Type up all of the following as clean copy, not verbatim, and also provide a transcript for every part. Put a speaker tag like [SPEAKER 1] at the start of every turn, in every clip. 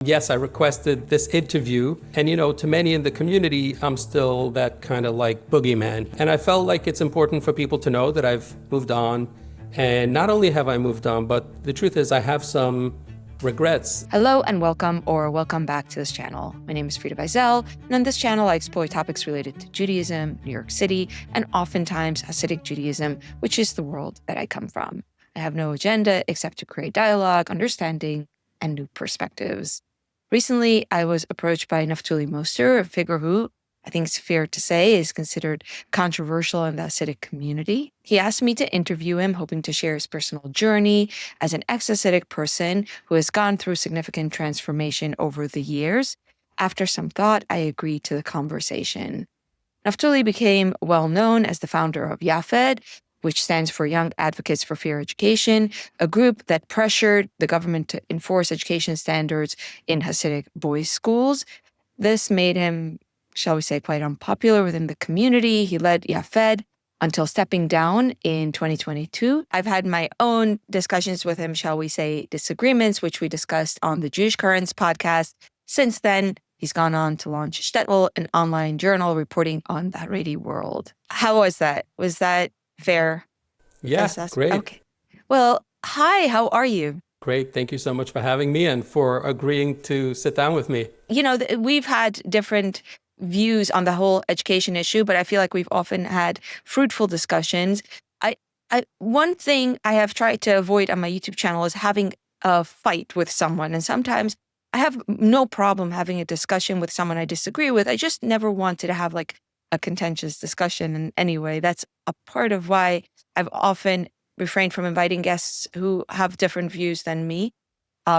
[SPEAKER 1] Yes, I requested this interview, and to many in the community, I'm still that kind of like boogeyman. And I felt like it's important for people to know that I've moved on. And not only have I moved on, but the truth is I have some regrets.
[SPEAKER 2] Hello and welcome back to this channel. My name is Frida Beisel, and on this channel I explore topics related to Judaism, New York City, and oftentimes Hasidic Judaism, which is the world that I come from. I have no agenda except to create dialogue, understanding, and new perspectives. Recently, I was approached by Naftuli Moster, a figure who, I think it's fair to say, is considered controversial in the Hasidic community. He asked me to interview him, hoping to share his personal journey as an ex-Hasidic person who has gone through significant transformation over the years. After some thought, I agreed to the conversation. Naftuli became well known as the founder of Yaffed, which stands for Young Advocates for Fair Education, a group that pressured the government to enforce education standards in Hasidic boys' schools. This made him, shall we say, quite unpopular within the community. He led Yaffed until stepping down in 2022. I've had my own discussions with him, shall we say, disagreements, which we discussed on the Jewish Currents podcast. Since then, he's gone on to launch Shtetl, an online journal reporting on the Haredi world. How was that? Was that fair?
[SPEAKER 1] Yeah, great.
[SPEAKER 2] Okay. Well, hi, how are you?
[SPEAKER 1] Great. Thank you so much for having me and for agreeing to sit down with me.
[SPEAKER 2] We've had different views on the whole education issue, but I feel like we've often had fruitful discussions. One thing I have tried to avoid on my YouTube channel is having a fight with someone. And sometimes I have no problem having a discussion with someone I disagree with. I just never wanted to have like a contentious discussion. And anyway, that's a part of why I've often refrained from inviting guests who have different views than me,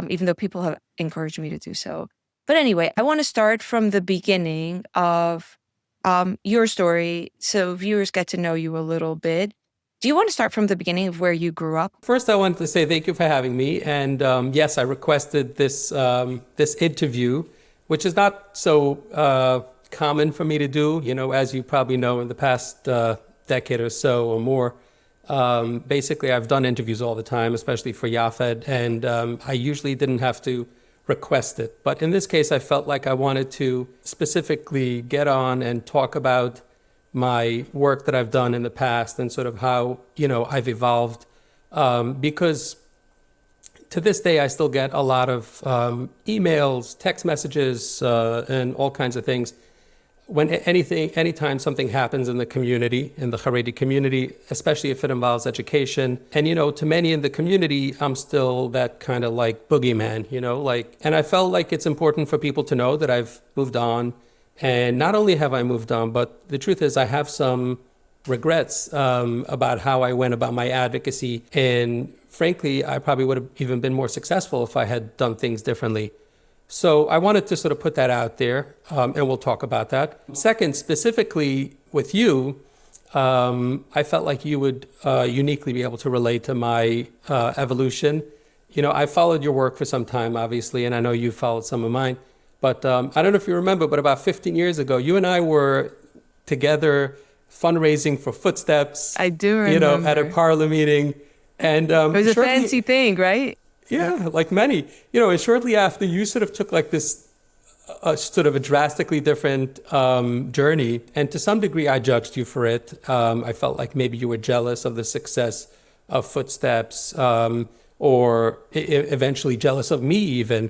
[SPEAKER 2] even though people have encouraged me to do so. But anyway, I want to start from the beginning of your story so viewers get to know you a little bit. Do you want to start from the beginning of where you grew up?
[SPEAKER 1] First, I wanted to say thank you for having me. And yes, I requested this interview, which is not so common for me to do. As you probably know, in the past decade or so or more, basically I've done interviews all the time, especially for Yaffed, and I usually didn't have to request it. But in this case, I felt like I wanted to specifically get on and talk about my work that I've done in the past and sort of how, I've evolved. Because to this day, I still get a lot of emails, text messages, and all kinds of things. Anytime something happens in the community, in the Haredi community, especially if it involves education, and to many in the community, I'm still that kind of like boogeyman, and I felt like it's important for people to know that I've moved on. And not only have I moved on, but the truth is I have some regrets about how I went about my advocacy. And frankly, I probably would have even been more successful if I had done things differently. So I wanted to sort of put that out there, and we'll talk about that. Second, specifically with you, I felt like you would uniquely be able to relate to my evolution. I followed your work for some time, obviously, and I know you followed some of mine. But I don't know if you remember, but about 15 years ago, you and I were together fundraising for Footsteps.
[SPEAKER 2] I do remember.
[SPEAKER 1] At a parlor meeting. And
[SPEAKER 2] it was a fancy thing, right?
[SPEAKER 1] Yeah, like many. And shortly after, you sort of took like this sort of a drastically different journey. And to some degree, I judged you for it. I felt like maybe you were jealous of the success of Footsteps, or eventually jealous of me even.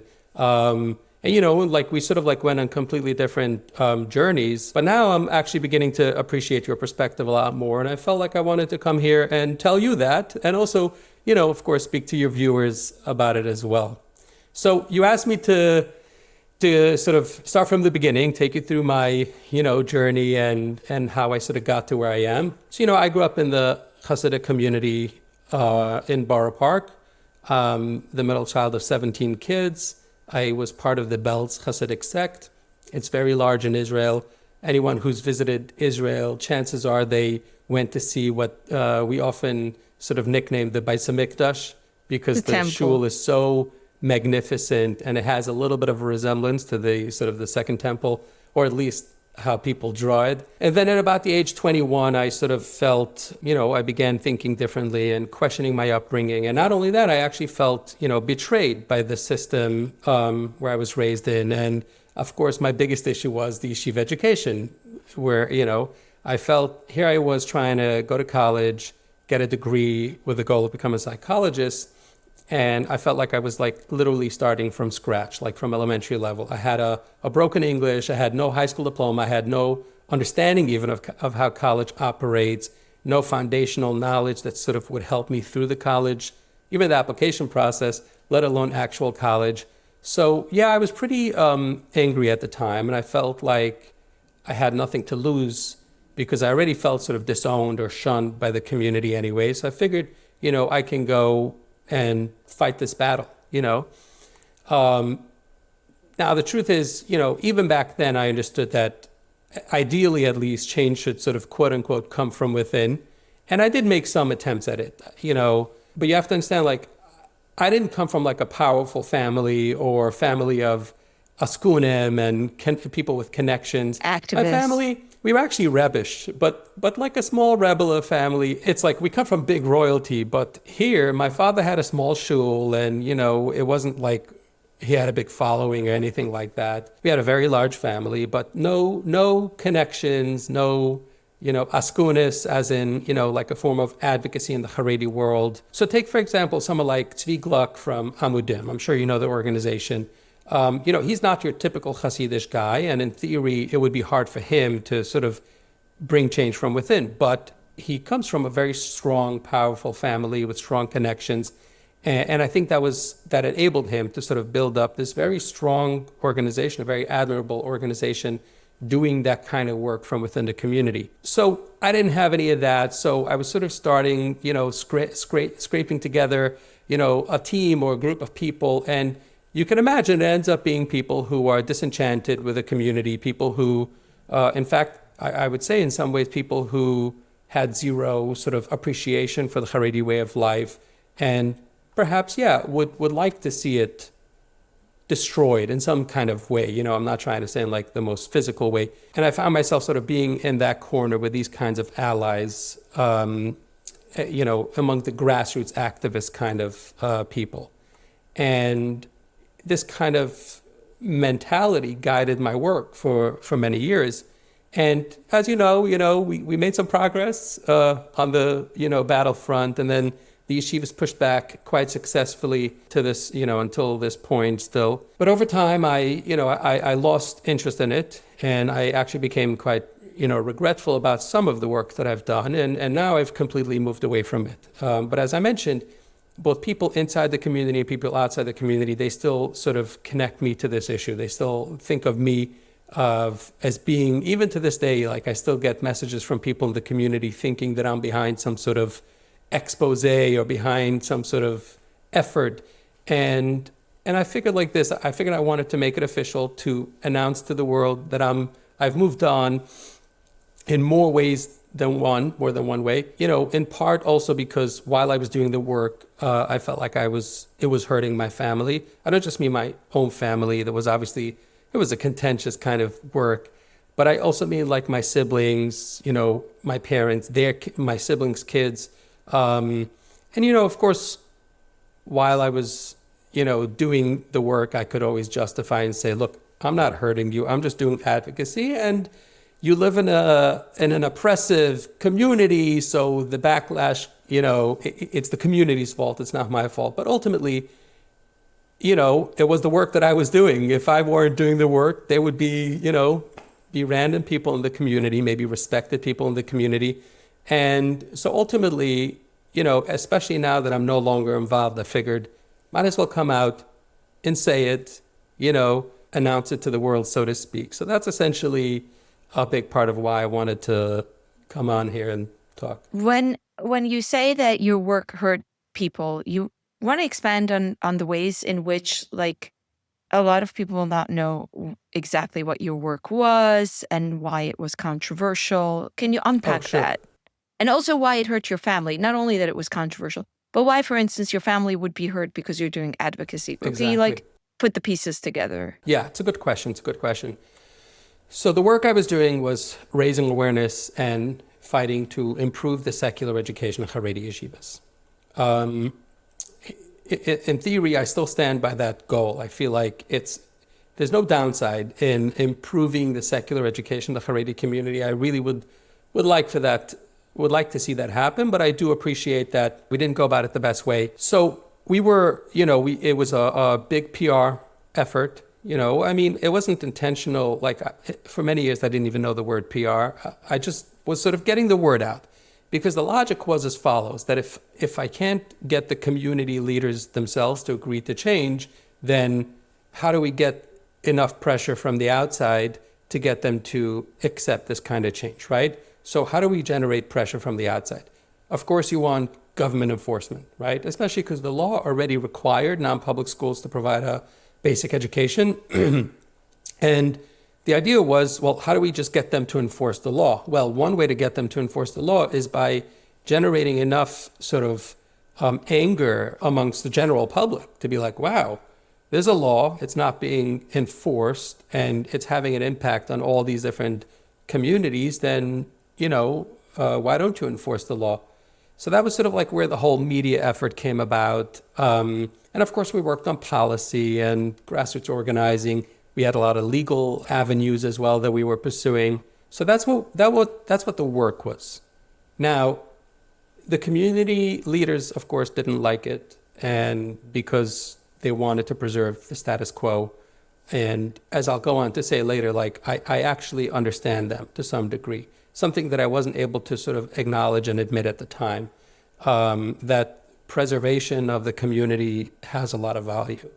[SPEAKER 1] And, like we sort of like went on completely different journeys. But now I'm actually beginning to appreciate your perspective a lot more. And I felt like I wanted to come here and tell you that. And also, of course, speak to your viewers about it as well. So you asked me to sort of start from the beginning, take you through my, journey and how I sort of got to where I am. So, I grew up in the Hasidic community in Borough Park, the middle child of 17 kids. I was part of the Belz Hasidic sect. It's very large in Israel. Anyone who's visited Israel, chances are they went to see what we often sort of nicknamed the Beis HaMikdash, because the shul is so magnificent and it has a little bit of a resemblance to the sort of the Second Temple, or at least how people draw it. And then at about the age 21, I sort of felt, I began thinking differently and questioning my upbringing. And not only that, I actually felt, betrayed by the system where I was raised in. And of course, my biggest issue was the yeshiva education, where, I felt here I was trying to go to college, get a degree with the goal of becoming a psychologist. And I felt like I was literally starting from scratch, from elementary level. I had a broken English. I had no high school diploma. I had no understanding even of how college operates, no foundational knowledge that sort of would help me through the college, even the application process, let alone actual college. So yeah, I was pretty angry at the time, and I felt like I had nothing to lose because I already felt sort of disowned or shunned by the community anyway. So I figured, I can go and fight this battle, Now, the truth is, even back then, I understood that ideally, at least, change should sort of, quote unquote, come from within. And I did make some attempts at it, but you have to understand, I didn't come from a powerful family or family of askunim and people with connections.
[SPEAKER 2] Activists.
[SPEAKER 1] My family, we were actually rebbish, but like a small rebel family. It's we come from big royalty, but here my father had a small shul, and it wasn't like he had a big following or anything like that. We had a very large family, but no connections, no askunis, as in a form of advocacy in the Haredi world. So take for example someone like Tzvi Gluck from Amudim. I'm sure you know the organization. He's not your typical Hasidic guy, and in theory, it would be hard for him to sort of bring change from within. But he comes from a very strong, powerful family with strong connections, and I think that enabled him to sort of build up this very strong organization, a very admirable organization, doing that kind of work from within the community. So I didn't have any of that. So I was sort of starting, scraping together, a team or a group of people, and you can imagine it ends up being people who are disenchanted with the community, people who, in fact, I would say in some ways, people who had zero sort of appreciation for the Haredi way of life, and perhaps, would like to see it destroyed in some kind of way. I'm not trying to say in the most physical way. And I found myself sort of being in that corner with these kinds of allies, among the grassroots activist kind of people. And this kind of mentality guided my work for many years. And as you know, we made some progress on the battlefront, and then the yeshivas pushed back quite successfully to this, until this point still. But over time, I lost interest in it, and I actually became quite regretful about some of the work that I've done, and now I've completely moved away from it. But as I mentioned, both people inside the community and people outside the community, they still sort of connect me to this issue. They still think of me as being, even to this day, I still get messages from people in the community thinking that I'm behind some sort of expose or behind some sort of effort. And I figured this, I wanted to make it official, to announce to the world that I've moved on in more ways than more than one way, in part also because while I was doing the work, I felt like it was hurting my family. I don't just mean my own family. It was a contentious kind of work, but I also mean my siblings, my parents, my siblings' kids. And, of course, while I was, doing the work, I could always justify and say, look, I'm not hurting you. I'm just doing advocacy, and you live in an oppressive community, so the backlash, it's the community's fault. It's not my fault. But ultimately, it was the work that I was doing. If I weren't doing the work, there would be random people in the community, maybe respected people in the community. And so ultimately, especially now that I'm no longer involved, I figured might as well come out and say it, announce it to the world, so to speak. So that's essentially a big part of why I wanted to come on here and talk.
[SPEAKER 2] When you say that your work hurt people, you want to expand on the ways in which a lot of people will not know exactly what your work was and why it was controversial. Can you unpack that? And also why it hurt your family. Not only that it was controversial, but why, for instance, your family would be hurt because you're doing advocacy.
[SPEAKER 1] Exactly.
[SPEAKER 2] Can you put the pieces together?
[SPEAKER 1] Yeah, it's a good question. So the work I was doing was raising awareness and fighting to improve the secular education of Haredi yeshivas. Um, in theory, I still stand by that goal. I feel like there's no downside in improving the secular education of the Haredi community. I really would like to see that happen, but I do appreciate that we didn't go about it the best way. So we were, it was a big PR effort. I mean, it wasn't intentional. Like for many years, I didn't even know the word PR. I just was sort of getting the word out. Because the logic was as follows, that if I can't get the community leaders themselves to agree to change, then how do we get enough pressure from the outside to get them to accept this kind of change, right? So how do we generate pressure from the outside? Of course, you want government enforcement, right? Especially because the law already required non-public schools to provide a basic education. And the idea was, well, how do we just get them to enforce the law? Well, one way to get them to enforce the law is by generating enough sort of anger amongst the general public to be like, wow, there's a law, it's not being enforced, and it's having an impact on all these different communities, then, why don't you enforce the law? So that was sort of like where the whole media effort came about. And of course, we worked on policy and grassroots organizing. We had a lot of legal avenues as well that we were pursuing. So that's what the work was. Now, the community leaders, of course, didn't like it, and because they wanted to preserve the status quo. And as I'll go on to say later, like I actually understand them to some degree, something that I wasn't able to sort of acknowledge and admit at the time, that preservation of the community has a lot of value.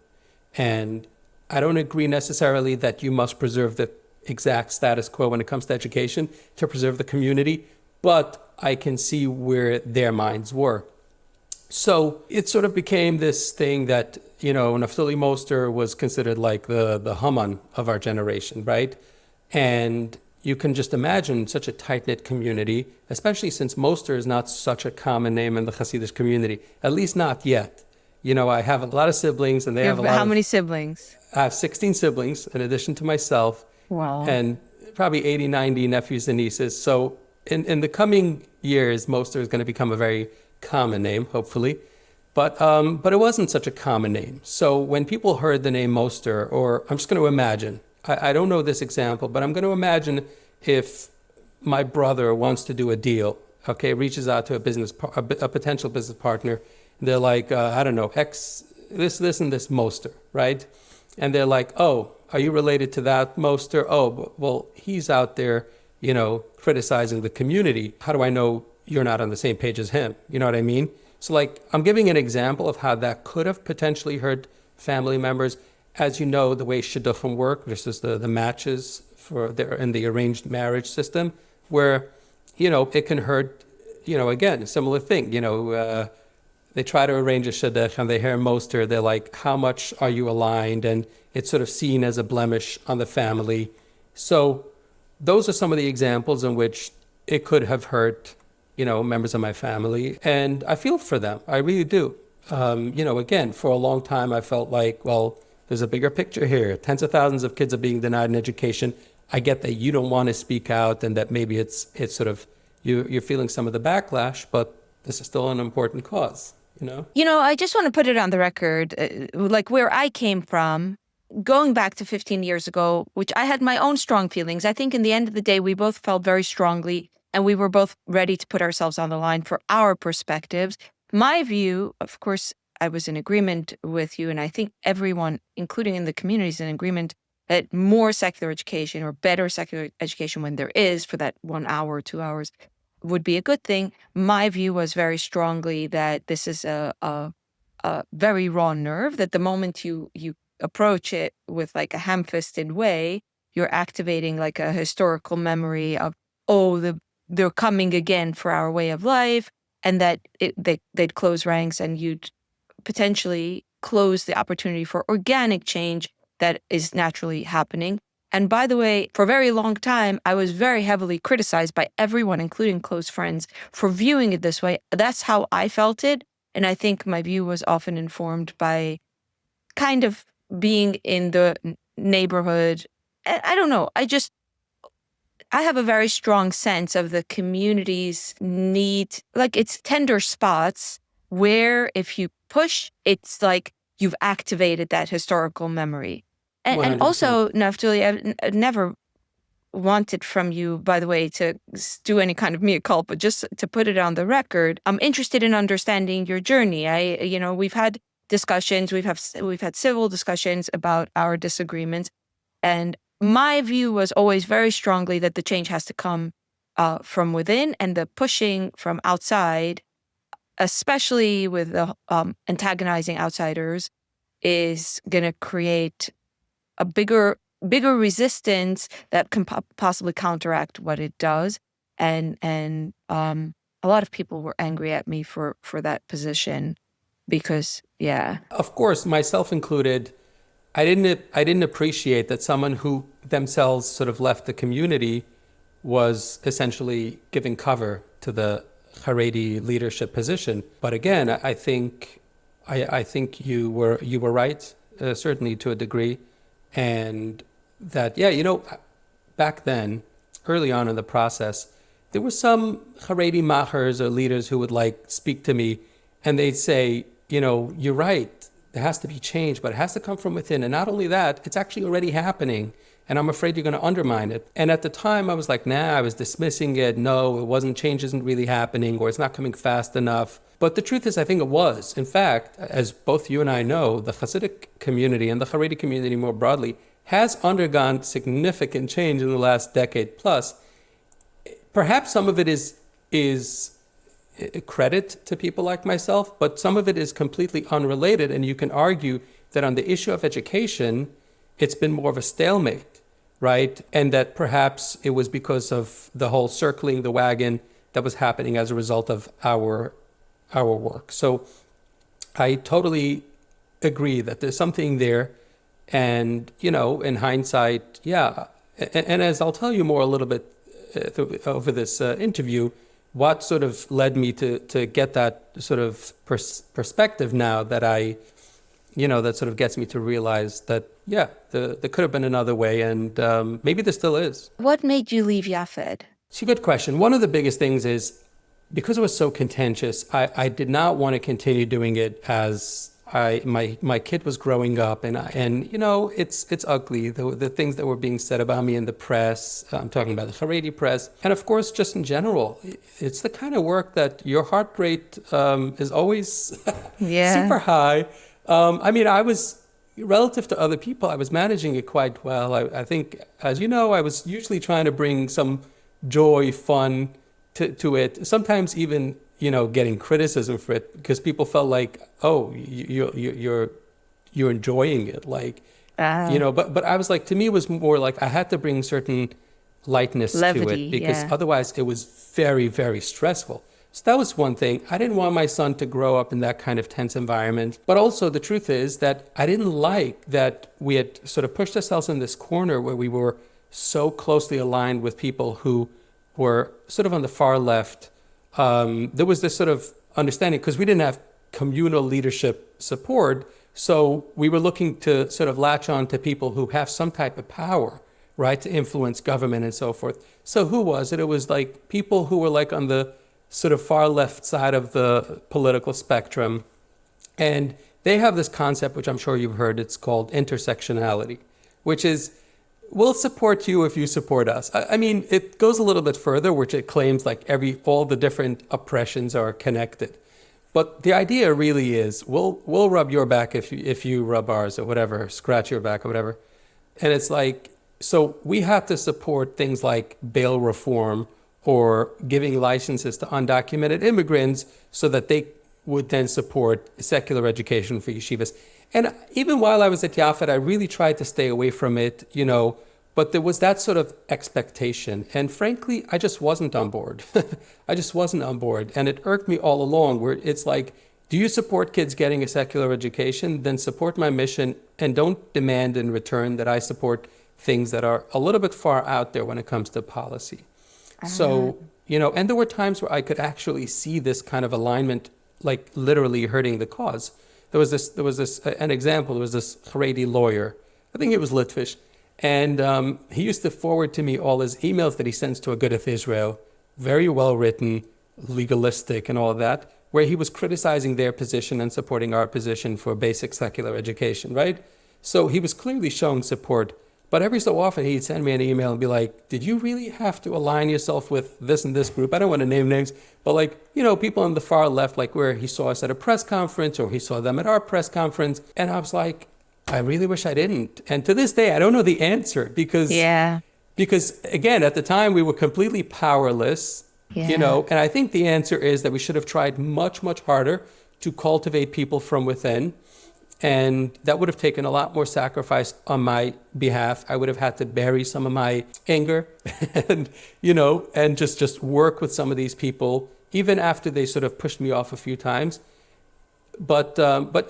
[SPEAKER 1] And I don't agree necessarily that you must preserve the exact status quo when it comes to education to preserve the community, but I can see where their minds were. So it sort of became this thing that, Naftuli Moster was considered like the Haman of our generation, right? And you can just imagine such a tight-knit community, especially since Moster is not such a common name in the Hasidic community, at least not yet. I have a lot of siblings, and they have a lot.
[SPEAKER 2] How many siblings?
[SPEAKER 1] I have 16 siblings in addition to myself.
[SPEAKER 2] Wow.
[SPEAKER 1] And probably 80, 90 nephews and nieces. So in the coming years, Moster is going to become a very common name, hopefully. But it wasn't such a common name. So when people heard the name Moster, or I'm just going to imagine, I don't know this example, but I'm going to imagine if my brother wants to do a deal, okay, reaches out to a potential business partner. They're like, I don't know, this and this Moster, right? And they're like, oh, are you related to that Moster? Oh, well, he's out there, criticizing the community. How do I know you're not on the same page as him? You know what I mean? So like, I'm giving an example of how that could have potentially hurt family members. As you know, the way shidduchim work, this is the matches in the arranged marriage system, where, it can hurt, again, a similar thing, they try to arrange a shidduch and they hear Moster, they're like, how much are you aligned? And it's sort of seen as a blemish on the family. So those are some of the examples in which it could have hurt, members of my family. And I feel for them. I really do. Again, for a long time, I felt like, well, there's a bigger picture here. Tens of thousands of kids are being denied an education. I get that you don't want to speak out and that maybe it's sort of, you're feeling some of the backlash, but this is still an important cause.
[SPEAKER 2] I just want to put it on the record, like where I came from, going back to 15 years ago, which I had my own strong feelings. I think in the end of the day, we both felt very strongly and we were both ready to put ourselves on the line for our perspectives. My view, of course, I was in agreement with you, and I think everyone, including in the community, is in agreement that more secular education or better secular education when there is for that 1 hour or 2 hours would be a good thing. My view was very strongly that this is a very raw nerve, that the moment you approach it with like a ham-fisted way, you're activating like a historical memory of, they're coming again for our way of life, and that they'd close ranks and you'd potentially close the opportunity for organic change that is naturally happening. And by the way, for a very long time, I was very heavily criticized by everyone, including close friends, for viewing it this way. That's how I felt it. And I think my view was often informed by kind of being in the neighborhood. I don't know. I have a very strong sense of the community's need, like it's tender spots where if you push, it's like you've activated that historical memory. And
[SPEAKER 1] 100%.
[SPEAKER 2] also, Naftuli, I've never wanted from you, by the way, to do any kind of mea culpa, just to put it on the record. I'm interested in understanding your journey. We've had discussions, we've had civil discussions about our disagreements, and my view was always very strongly that the change has to come from within, and the pushing from outside, especially with the antagonizing outsiders, is going to create a bigger resistance that can possibly counteract what it does. And a lot of people were angry at me for that position because, yeah.
[SPEAKER 1] Of course, myself included, I didn't appreciate that someone who themselves sort of left the community was essentially giving cover to the Haredi leadership position. But again, I think you were right, certainly to a degree, and that back then, early on in the process, there were some Haredi machers or leaders who would speak to me, and they'd say, you're right. There has to be change, but it has to come from within. And not only that, it's actually already happening. And I'm afraid you're going to undermine it. And at the time, I was like, I was dismissing it. No, it wasn't. Change isn't really happening, or it's not coming fast enough. But the truth is, I think it was. In fact, as both you and I know, the Hasidic community and the Haredi community more broadly has undergone significant change in the last decade plus. Perhaps some of it is credit to people like myself, but some of it is completely unrelated. And you can argue that on the issue of education, it's been more of a stalemate, right? And that perhaps it was because of the whole circling the wagon that was happening as a result of our work. So I totally agree that there's something there. And, in hindsight, yeah. And as I'll tell you more a little bit over this interview, what sort of led me to get that sort of perspective now that that sort of gets me to realize that, there could have been another way, and maybe there still is.
[SPEAKER 2] What made you leave Yaffed?
[SPEAKER 1] It's a good question. One of the biggest things is, because it was so contentious, I did not want to continue doing it as my kid was growing up, and it's ugly, the things that were being said about me in the press. I'm talking about the Haredi press, and of course, just in general, it's the kind of work that your heart rate is always super high. I was, relative to other people, I was managing it quite well. I think, as you know, I was usually trying to bring some joy, fun to it. Sometimes even getting criticism for it, because people felt like, oh, you're enjoying it, But I was like, to me, it was more like I had to bring certain lightness
[SPEAKER 2] levity,
[SPEAKER 1] to it, because otherwise it was very, very stressful. So that was one thing. I didn't want my son to grow up in that kind of tense environment. But also the truth is that I didn't like that we had sort of pushed ourselves in this corner where we were so closely aligned with people who were sort of on the far left. There was this sort of understanding, because we didn't have communal leadership support, so we were looking to sort of latch on to people who have some type of power, right, to influence government and so forth. So who was it? It was like people who were on the sort of far left side of the political spectrum, and they have this concept, which I'm sure you've heard, it's called intersectionality, which is, we'll support you if you support us. I mean, it goes a little bit further, which it claims all the different oppressions are connected. But the idea really is, we'll rub your back if you rub ours, or whatever, scratch your back or whatever. And it's so we have to support things like bail reform or giving licenses to undocumented immigrants so that they would then support secular education for yeshivas. And even while I was at Yaffed, I really tried to stay away from it, but there was that sort of expectation. And frankly, I just wasn't on board. I just wasn't on board. And it irked me all along, where it's like, do you support kids getting a secular education? Then support my mission, and don't demand in return that I support things that are a little bit far out there when it comes to policy. So, and there were times where I could actually see this kind of alignment, literally hurting the cause. There was this an example. There was this Haredi lawyer, I think he was Litvish, And he used to forward to me all his emails that he sends to Agudath Israel, very well written, legalistic and all of that, where he was criticizing their position and supporting our position for basic secular education, right? So he was clearly showing support. But every so often he'd send me an email and be like, did you really have to align yourself with this and this group? I don't want to name names, but like, people on the far left, like where he saw us at a press conference or he saw them at our press conference. And I was like, I really wish I didn't. And to this day, I don't know the answer because again, at the time we were completely powerless, and I think the answer is that we should have tried much, much harder to cultivate people from within. And that would have taken a lot more sacrifice on my behalf. I would have had to bury some of my anger and, and just work with some of these people, even after they sort of pushed me off a few times. But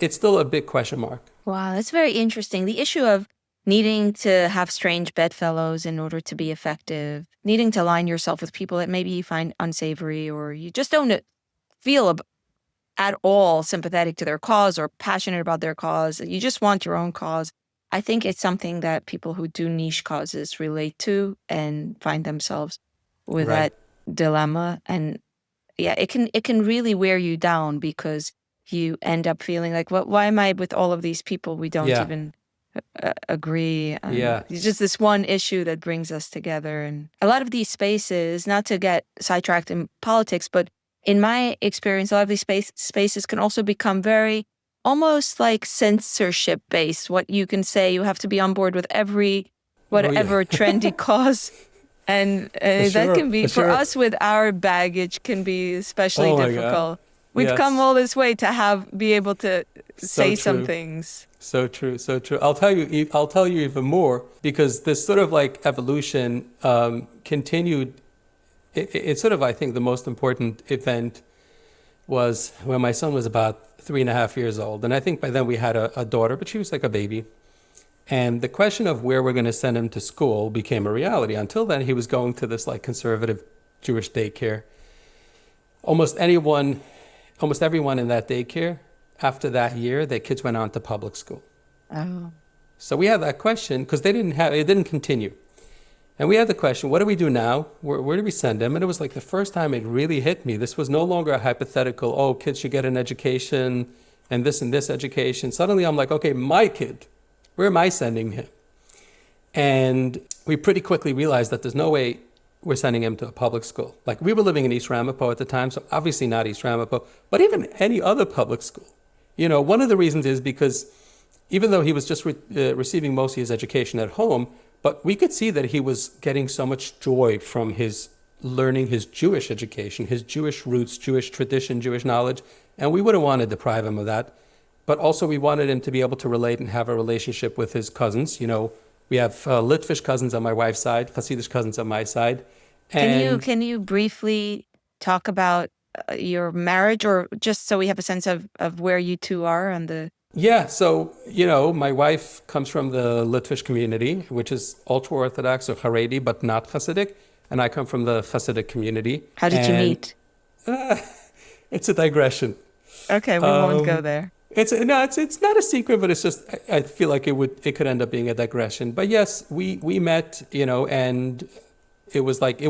[SPEAKER 1] it's still a big question mark.
[SPEAKER 2] Wow, that's very interesting. The issue of needing to have strange bedfellows in order to be effective, needing to align yourself with people that maybe you find unsavory or you just don't feel at all sympathetic to their cause or passionate about their cause. You just want your own cause. I think it's something that people who do niche causes relate to and find themselves with that dilemma. And it can really wear you down because you end up feeling like, why am I with all of these people we don't even agree? It's just this one issue that brings us together. And a lot of these spaces, not to get sidetracked in politics, but in my experience, a lot of these spaces can also become very almost like censorship based. What you can say, you have to be on board with whatever trendy cause. And that can be, for us with our baggage, can be especially difficult. We've come all this way to be able to say some things.
[SPEAKER 1] So true, so true. I'll tell you even more, because this sort of like evolution continued. It's sort of, I think, the most important event was when my son was about 3.5 years old. And I think by then we had a daughter, but she was like a baby. And the question of where we're going to send him to school became a reality. Until then, he was going to this like conservative Jewish daycare. Almost everyone in that daycare, after that year, their kids went on to public school.
[SPEAKER 2] Oh.
[SPEAKER 1] So we had that question because it didn't continue. And we had the question, what do we do now? Where do we send him? And it was like the first time it really hit me. This was no longer a hypothetical, kids should get an education and this education. Suddenly I'm like, okay, my kid, where am I sending him? And we pretty quickly realized that there's no way we're sending him to a public school. Like, we were living in East Ramapo at the time, so obviously not East Ramapo, but even any other public school. One of the reasons is because even though he was just receiving most of his education at home, but we could see that he was getting so much joy from his learning his Jewish education, his Jewish roots, Jewish tradition, Jewish knowledge, and we wouldn't want to deprive him of that. But also we wanted him to be able to relate and have a relationship with his cousins. We have Litvish cousins on my wife's side, Hasidic cousins on my side.
[SPEAKER 2] Can you briefly talk about your marriage, or just so we have a sense of where you two are on the...
[SPEAKER 1] Yeah, so, my wife comes from the Litvish community, which is ultra-Orthodox or Haredi, but not Hasidic. And I come from the Hasidic community.
[SPEAKER 2] How did you meet?
[SPEAKER 1] It's a digression.
[SPEAKER 2] Okay, we won't go there.
[SPEAKER 1] It's not a secret, but it's just, I feel like it could end up being a digression. But yes, we met, and it was like, it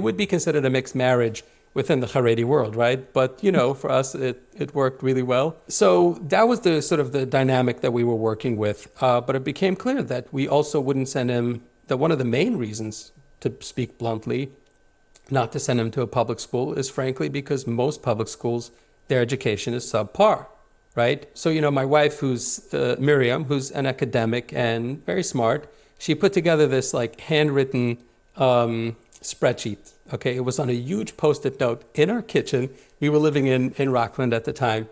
[SPEAKER 1] would be considered a mixed marriage within the Haredi world, right? But, for us, it worked really well. So that was the sort of the dynamic that we were working with. But it became clear that we also wouldn't send him, that one of the main reasons, to speak bluntly, not to send him to a public school is frankly because most public schools, their education is subpar, right? So, my wife, who's Miriam, who's an academic and very smart, she put together this like handwritten spreadsheet. Okay, it was on a huge Post-it note in our kitchen. We were living in Rockland at the time.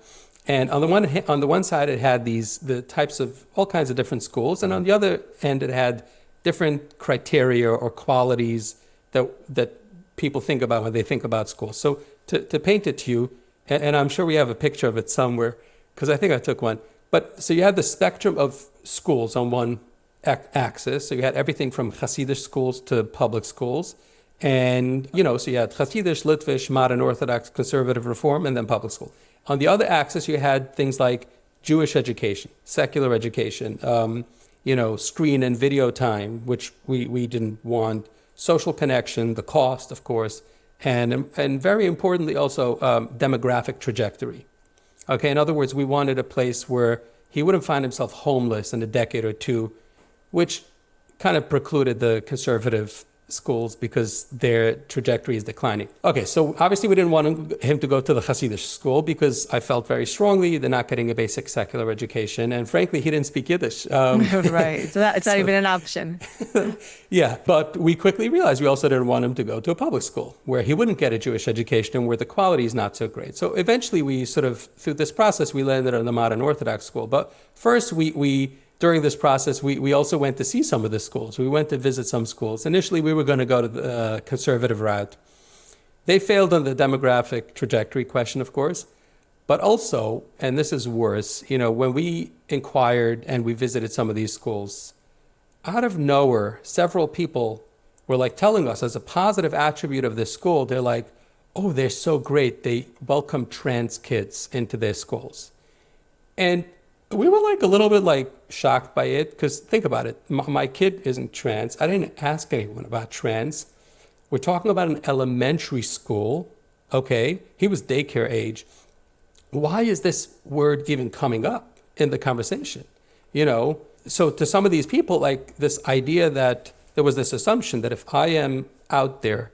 [SPEAKER 1] And on the one side, it had the types of all kinds of different schools. And on the other end, it had different criteria or qualities that people think about when they think about schools. So to paint it to you, and I'm sure we have a picture of it somewhere, because I think I took one. But so you had the spectrum of schools on one axis. So you had everything from Hasidic schools to public schools. And, so you had Hasidic, Litvish, modern Orthodox, conservative reform, and then public school. On the other axis, you had things like Jewish education, secular education, screen and video time, which we didn't want, social connection, the cost, of course, and very importantly also demographic trajectory. Okay, in other words, we wanted a place where he wouldn't find himself homeless in a decade or two, which kind of precluded the conservative schools because their trajectory is declining. Okay, so obviously we didn't want him to go to the Hasidic school because I felt very strongly they're not getting a basic secular education, and frankly, he didn't speak Yiddish.
[SPEAKER 2] Right, so it's not even an option.
[SPEAKER 1] Yeah, but we quickly realized we also didn't want him to go to a public school where he wouldn't get a Jewish education and where the quality is not so great. So eventually we sort of, through this process, we landed on the modern Orthodox school. But first during this process, we also went to see some of the schools. We went to visit some schools. Initially, we were going to go to the conservative route. They failed on the demographic trajectory question, of course, but also, and this is worse, when we inquired and we visited some of these schools, out of nowhere, several people were like telling us as a positive attribute of this school, they're like, oh, they're so great. They welcome trans kids into their schools. And we were like a little bit like shocked by it because think about it. My kid isn't trans. I didn't ask anyone about trans. We're talking about an elementary school. Okay. He was daycare age. Why is this word even coming up in the conversation? So to some of these people, like this idea that there was this assumption that if I am out there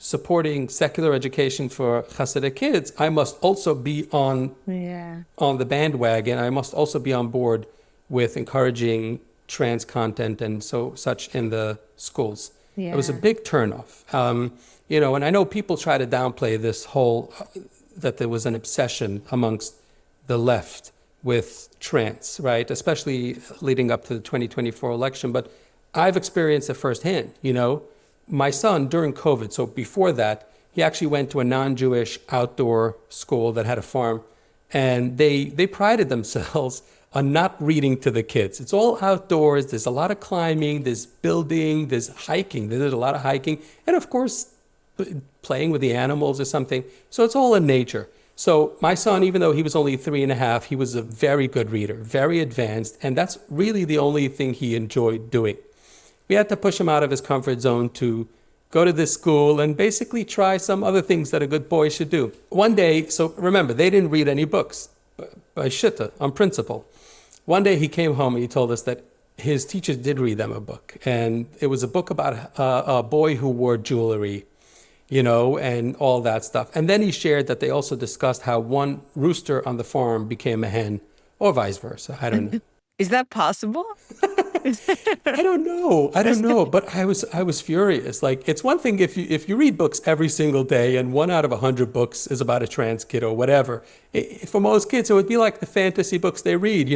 [SPEAKER 1] supporting secular education for Hasidic kids, I must also be on the bandwagon. I must also be on board with encouraging trans content and such in the schools. Yeah. It was a big turnoff. And I know people try to downplay this whole, that there was an obsession amongst the left with trans, right? Especially leading up to the 2024 election. But I've experienced it firsthand, My son, during COVID, so before that, he actually went to a non-Jewish outdoor school that had a farm, and they prided themselves on not reading to the kids. It's all outdoors. There's a lot of climbing, there's building, there's hiking. There's a lot of hiking, and of course, playing with the animals or something. So it's all in nature. So my son, even though he was only 3.5, he was a very good reader, very advanced, and that's really the only thing he enjoyed doing. We had to push him out of his comfort zone to go to this school and basically try some other things that a good boy should do. One day, so remember, they didn't read any books by shitta, on principle. One day he came home and he told us that his teachers did read them a book. And it was a book about a boy who wore jewelry, and all that stuff. And then he shared that they also discussed how one rooster on the farm became a hen, or vice versa. I don't know.
[SPEAKER 2] Is that possible?
[SPEAKER 1] I don't know, but I was furious. Like, it's one thing if you read books every single day and 1 out of 100 books is about a trans kid or whatever. For most kids, it would be like the fantasy books they read,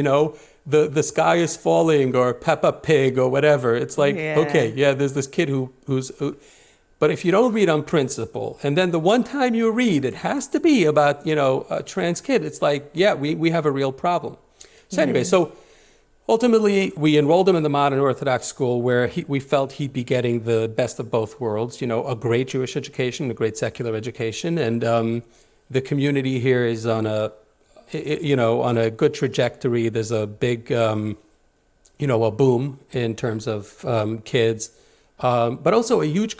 [SPEAKER 1] the sky is falling or Peppa Pig or whatever. It's like, okay, there's this kid who's but if you don't read on principle, and then the one time you read, it has to be about, a trans kid. It's like, we have a real problem. So anyway, ultimately, we enrolled him in the modern Orthodox school where we felt he'd be getting the best of both worlds, a great Jewish education, a great secular education. And the community here is on a good trajectory. There's a big, a boom in terms of kids. But also a huge,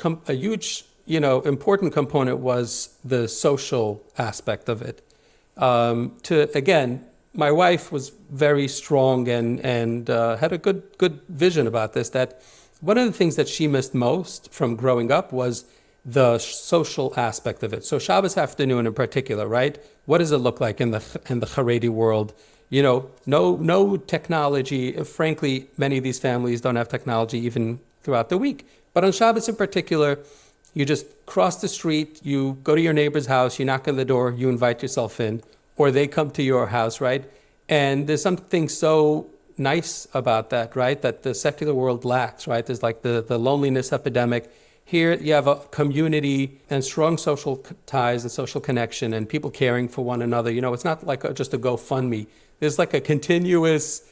[SPEAKER 1] important component was the social aspect of it. My wife was very strong and had a good vision about this, that one of the things that she missed most from growing up was the social aspect of it. So Shabbos afternoon in particular, right? What does it look like in the Haredi world? No technology. Frankly, many of these families don't have technology even throughout the week. But on Shabbos in particular, you just cross the street, you go to your neighbor's house, you knock on the door, you invite yourself in, or they come to your house, right? And there's something so nice about that, right? That the secular world lacks, right? There's like the loneliness epidemic. Here you have a community and strong social ties and social connection and people caring for one another. It's not like just a GoFundMe. There's like a continuous,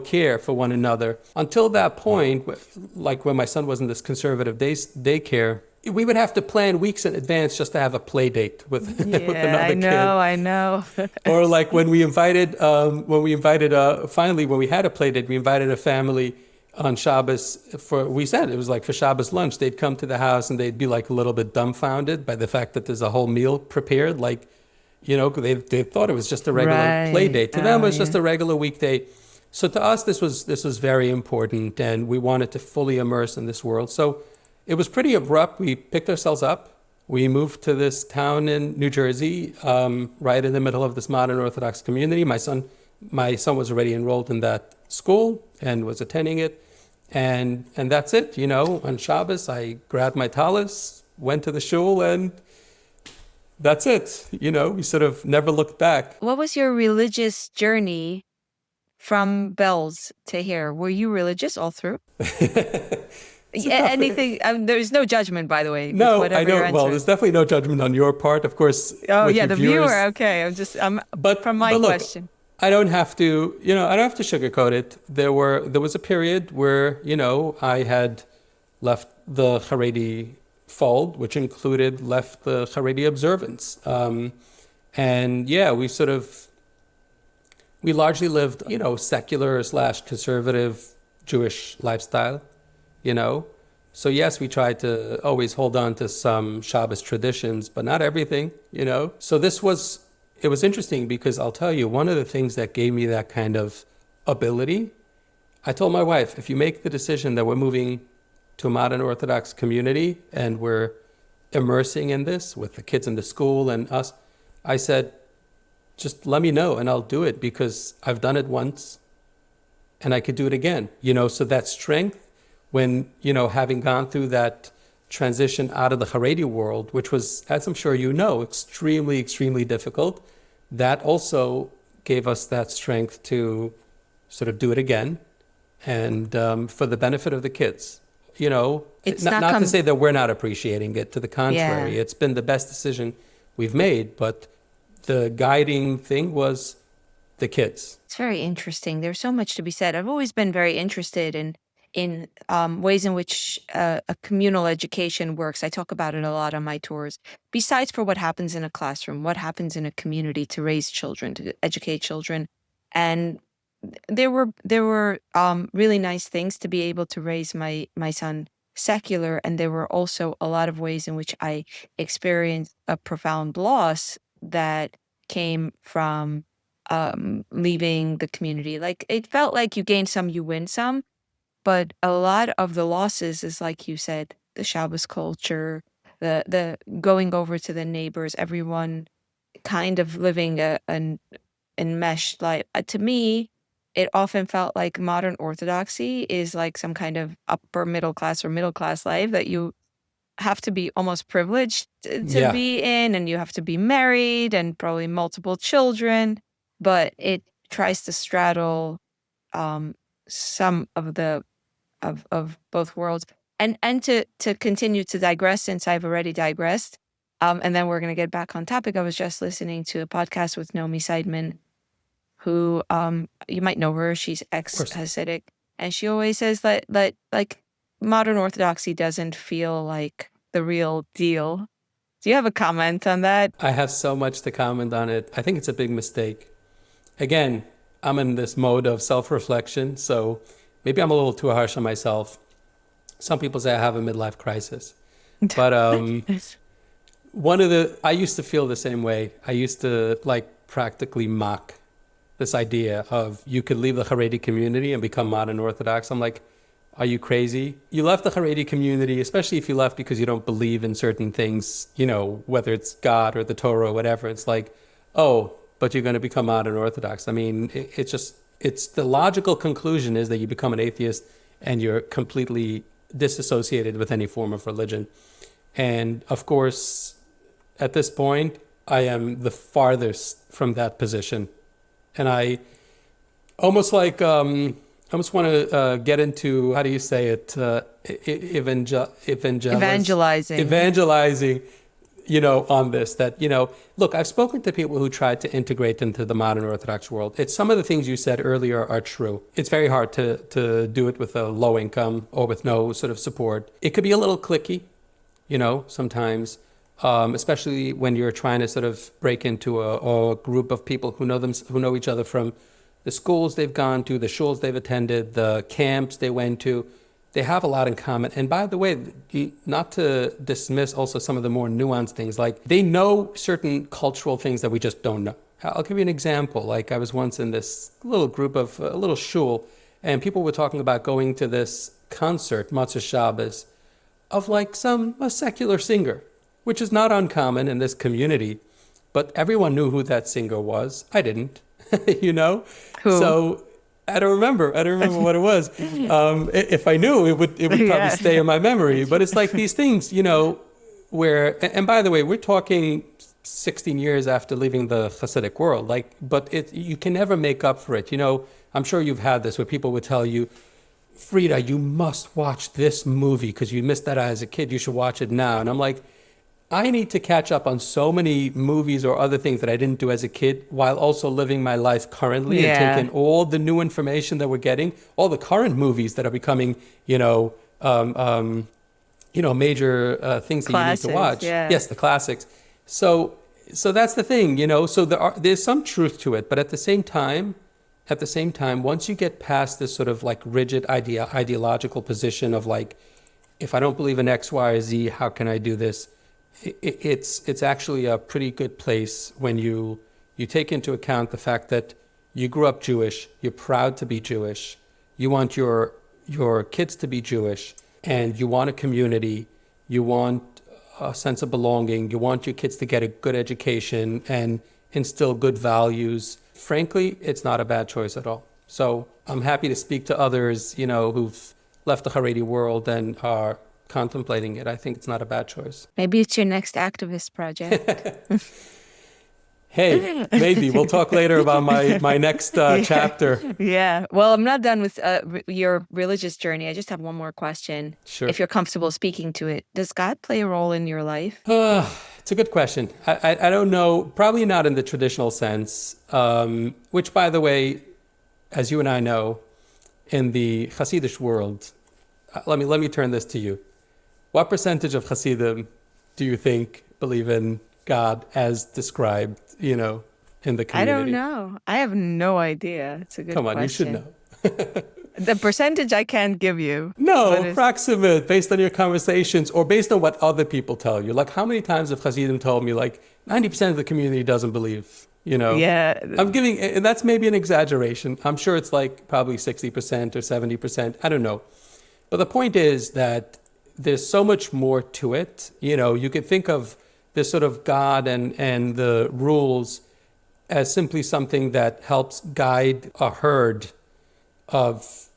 [SPEAKER 1] care for one another. Until that point, like when my son was in this conservative daycare, we would have to plan weeks in advance just to have a play date with, with
[SPEAKER 2] Yeah,
[SPEAKER 1] another kid.
[SPEAKER 2] I know.
[SPEAKER 1] Or like when we invited, finally, when we had a play date, we invited a family on Shabbos we said it was like for Shabbos lunch. They'd come to the house and they'd be like a little bit dumbfounded by the fact that there's a whole meal prepared. Like, they thought it was just a regular play date. To them, it was just a regular weekday. So to us, this was very important, and we wanted to fully immerse in this world. So it was pretty abrupt. We picked ourselves up. We moved to this town in New Jersey, right in the middle of this modern Orthodox community. My son was already enrolled in that school and was attending it. And that's it. On Shabbos, I grabbed my talis, went to the shul, and that's it. We sort of never looked back.
[SPEAKER 2] What was your religious journey from bells to here? Were you religious all through? Anything? There's no judgment, by the way.
[SPEAKER 1] No, I know. Well, there's definitely no judgment on your part, of course.
[SPEAKER 2] Oh, yeah, the viewer. Okay, but from my question.
[SPEAKER 1] I don't have to, I don't have to sugarcoat it. There was a period where, I had left the Haredi fold, which included left the Haredi observance. And yeah, we largely lived, secular / conservative Jewish lifestyle, So yes, we tried to always hold on to some Shabbos traditions, but not everything, So it was interesting because I'll tell you, one of the things that gave me that kind of ability, I told my wife, if you make the decision that we're moving to a modern Orthodox community and we're immersing in this with the kids in the school and us, I said, just let me know and I'll do it because I've done it once and I could do it again. So that strength when, having gone through that transition out of the Haredi world, which was, as I'm sure extremely, extremely difficult, that also gave us that strength to sort of do it again and for the benefit of the kids. It's not to say that we're not appreciating it. To the contrary, It's been the best decision we've made, but the guiding thing was the kids.
[SPEAKER 2] It's very interesting. There's so much to be said. I've always been very interested in ways in which a communal education works. I talk about it a lot on my tours. Besides for what happens in a classroom, what happens in a community to raise children, to educate children. And there were really nice things to be able to raise my son secular. And there were also a lot of ways in which I experienced a profound loss that came from leaving the community. Like it felt like you gain some, you win some. But a lot of the losses is, like you said, the Shabbos culture, the going over to the neighbors, everyone kind of living an enmeshed life. To me, it often felt like modern orthodoxy is like some kind of upper middle class or middle class life that you have to be almost privileged to be in, and you have to be married and probably multiple children. But it tries to straddle some of the of both worlds. And to continue to digress, since I've already digressed, and then we're going to get back on topic. I was just listening to a podcast with Naomi Seidman, who you might know her. She's ex-Hasidic, and she always says that like modern Orthodoxy doesn't feel like the real deal. Do you have a comment on that?
[SPEAKER 1] I have so much to comment on it. I think it's a big mistake. Again, I'm in this mode of self-reflection, so maybe I'm a little too harsh on myself. Some people say I have a midlife crisis. But I used to feel the same way. I used to practically mock this idea of you could leave the Haredi community and become modern Orthodox. I'm like, are you crazy? You left the Haredi community, especially if you left because you don't believe in certain things, whether it's God or the Torah or whatever. It's like, oh, but you're going to become modern Orthodox. I mean, it's the logical conclusion is that you become an atheist and you're completely disassociated with any form of religion. And of course, at this point, I am the farthest from that position. And I almost want to get into, how do you say it? Evangelizing, on this, that, look, I've spoken to people who tried to integrate into the modern Orthodox world. Some of the things you said earlier are true. It's very hard to do it with a low income or with no sort of support. It could be a little cliquey, sometimes, especially when you're trying to sort of break into a group of people who know each other from the schools they've gone to, the shuls they've attended, the camps they went to. They have a lot in common. And by the way, not to dismiss also some of the more nuanced things, like they know certain cultural things that we just don't know. I'll give you an example. Like I was once in this little group of a little shul, and people were talking about going to this concert, Matzah Shabbos, of like a secular singer, which is not uncommon in this community, but everyone knew who that singer was. I didn't,
[SPEAKER 2] Who?
[SPEAKER 1] So I don't remember what it was. If I knew, it would probably stay in my memory. But it's like these things, where, and by the way, we're talking 16 years after leaving the Hasidic world, but you can never make up for it. I'm sure you've had this where people would tell you, Frida, you must watch this movie because you missed that as a kid. You should watch it now. And I'm like, I need to catch up on so many movies or other things that I didn't do as a kid while also living my life currently and taking all the new information that we're getting, all the current movies that are becoming, major things that you need to watch.
[SPEAKER 2] Yeah.
[SPEAKER 1] Yes, the classics. So that's the thing, so there's some truth to it. But at the same time, once you get past this sort of like rigid ideological position of like, if I don't believe in X, Y, or Z, how can I do this? It's actually a pretty good place when you take into account the fact that you grew up Jewish, you're proud to be Jewish, you want your kids to be Jewish, and you want a community, you want a sense of belonging, you want your kids to get a good education and instill good values. Frankly, it's not a bad choice at all. So I'm happy to speak to others, who've left the Haredi world and are contemplating it. I think it's not a bad choice.
[SPEAKER 2] Maybe it's your next activist project.
[SPEAKER 1] Hey, maybe. We'll talk later about my next chapter.
[SPEAKER 2] Yeah. Well, I'm not done with your religious journey. I just have one more question.
[SPEAKER 1] Sure.
[SPEAKER 2] If you're comfortable speaking to it. Does God play a role in your life?
[SPEAKER 1] It's a good question. I don't know. Probably not in the traditional sense, which, by the way, as you and I know, in the Hasidic world, let me turn this to you. What percentage of Hasidim do you think believe in God as described, in the community?
[SPEAKER 2] I don't know. I have no idea. It's a good question.
[SPEAKER 1] Come on, you should know.
[SPEAKER 2] The percentage I can't give you.
[SPEAKER 1] No, approximate, based on your conversations or based on what other people tell you. Like how many times have Hasidim told me like 90% of the community doesn't believe,
[SPEAKER 2] Yeah.
[SPEAKER 1] I'm giving, and that's maybe an exaggeration. I'm sure it's like probably 60% or 70%. I don't know. But the point is that there's so much more to it. You can think of this sort of God and the rules as simply something that helps guide a herd of,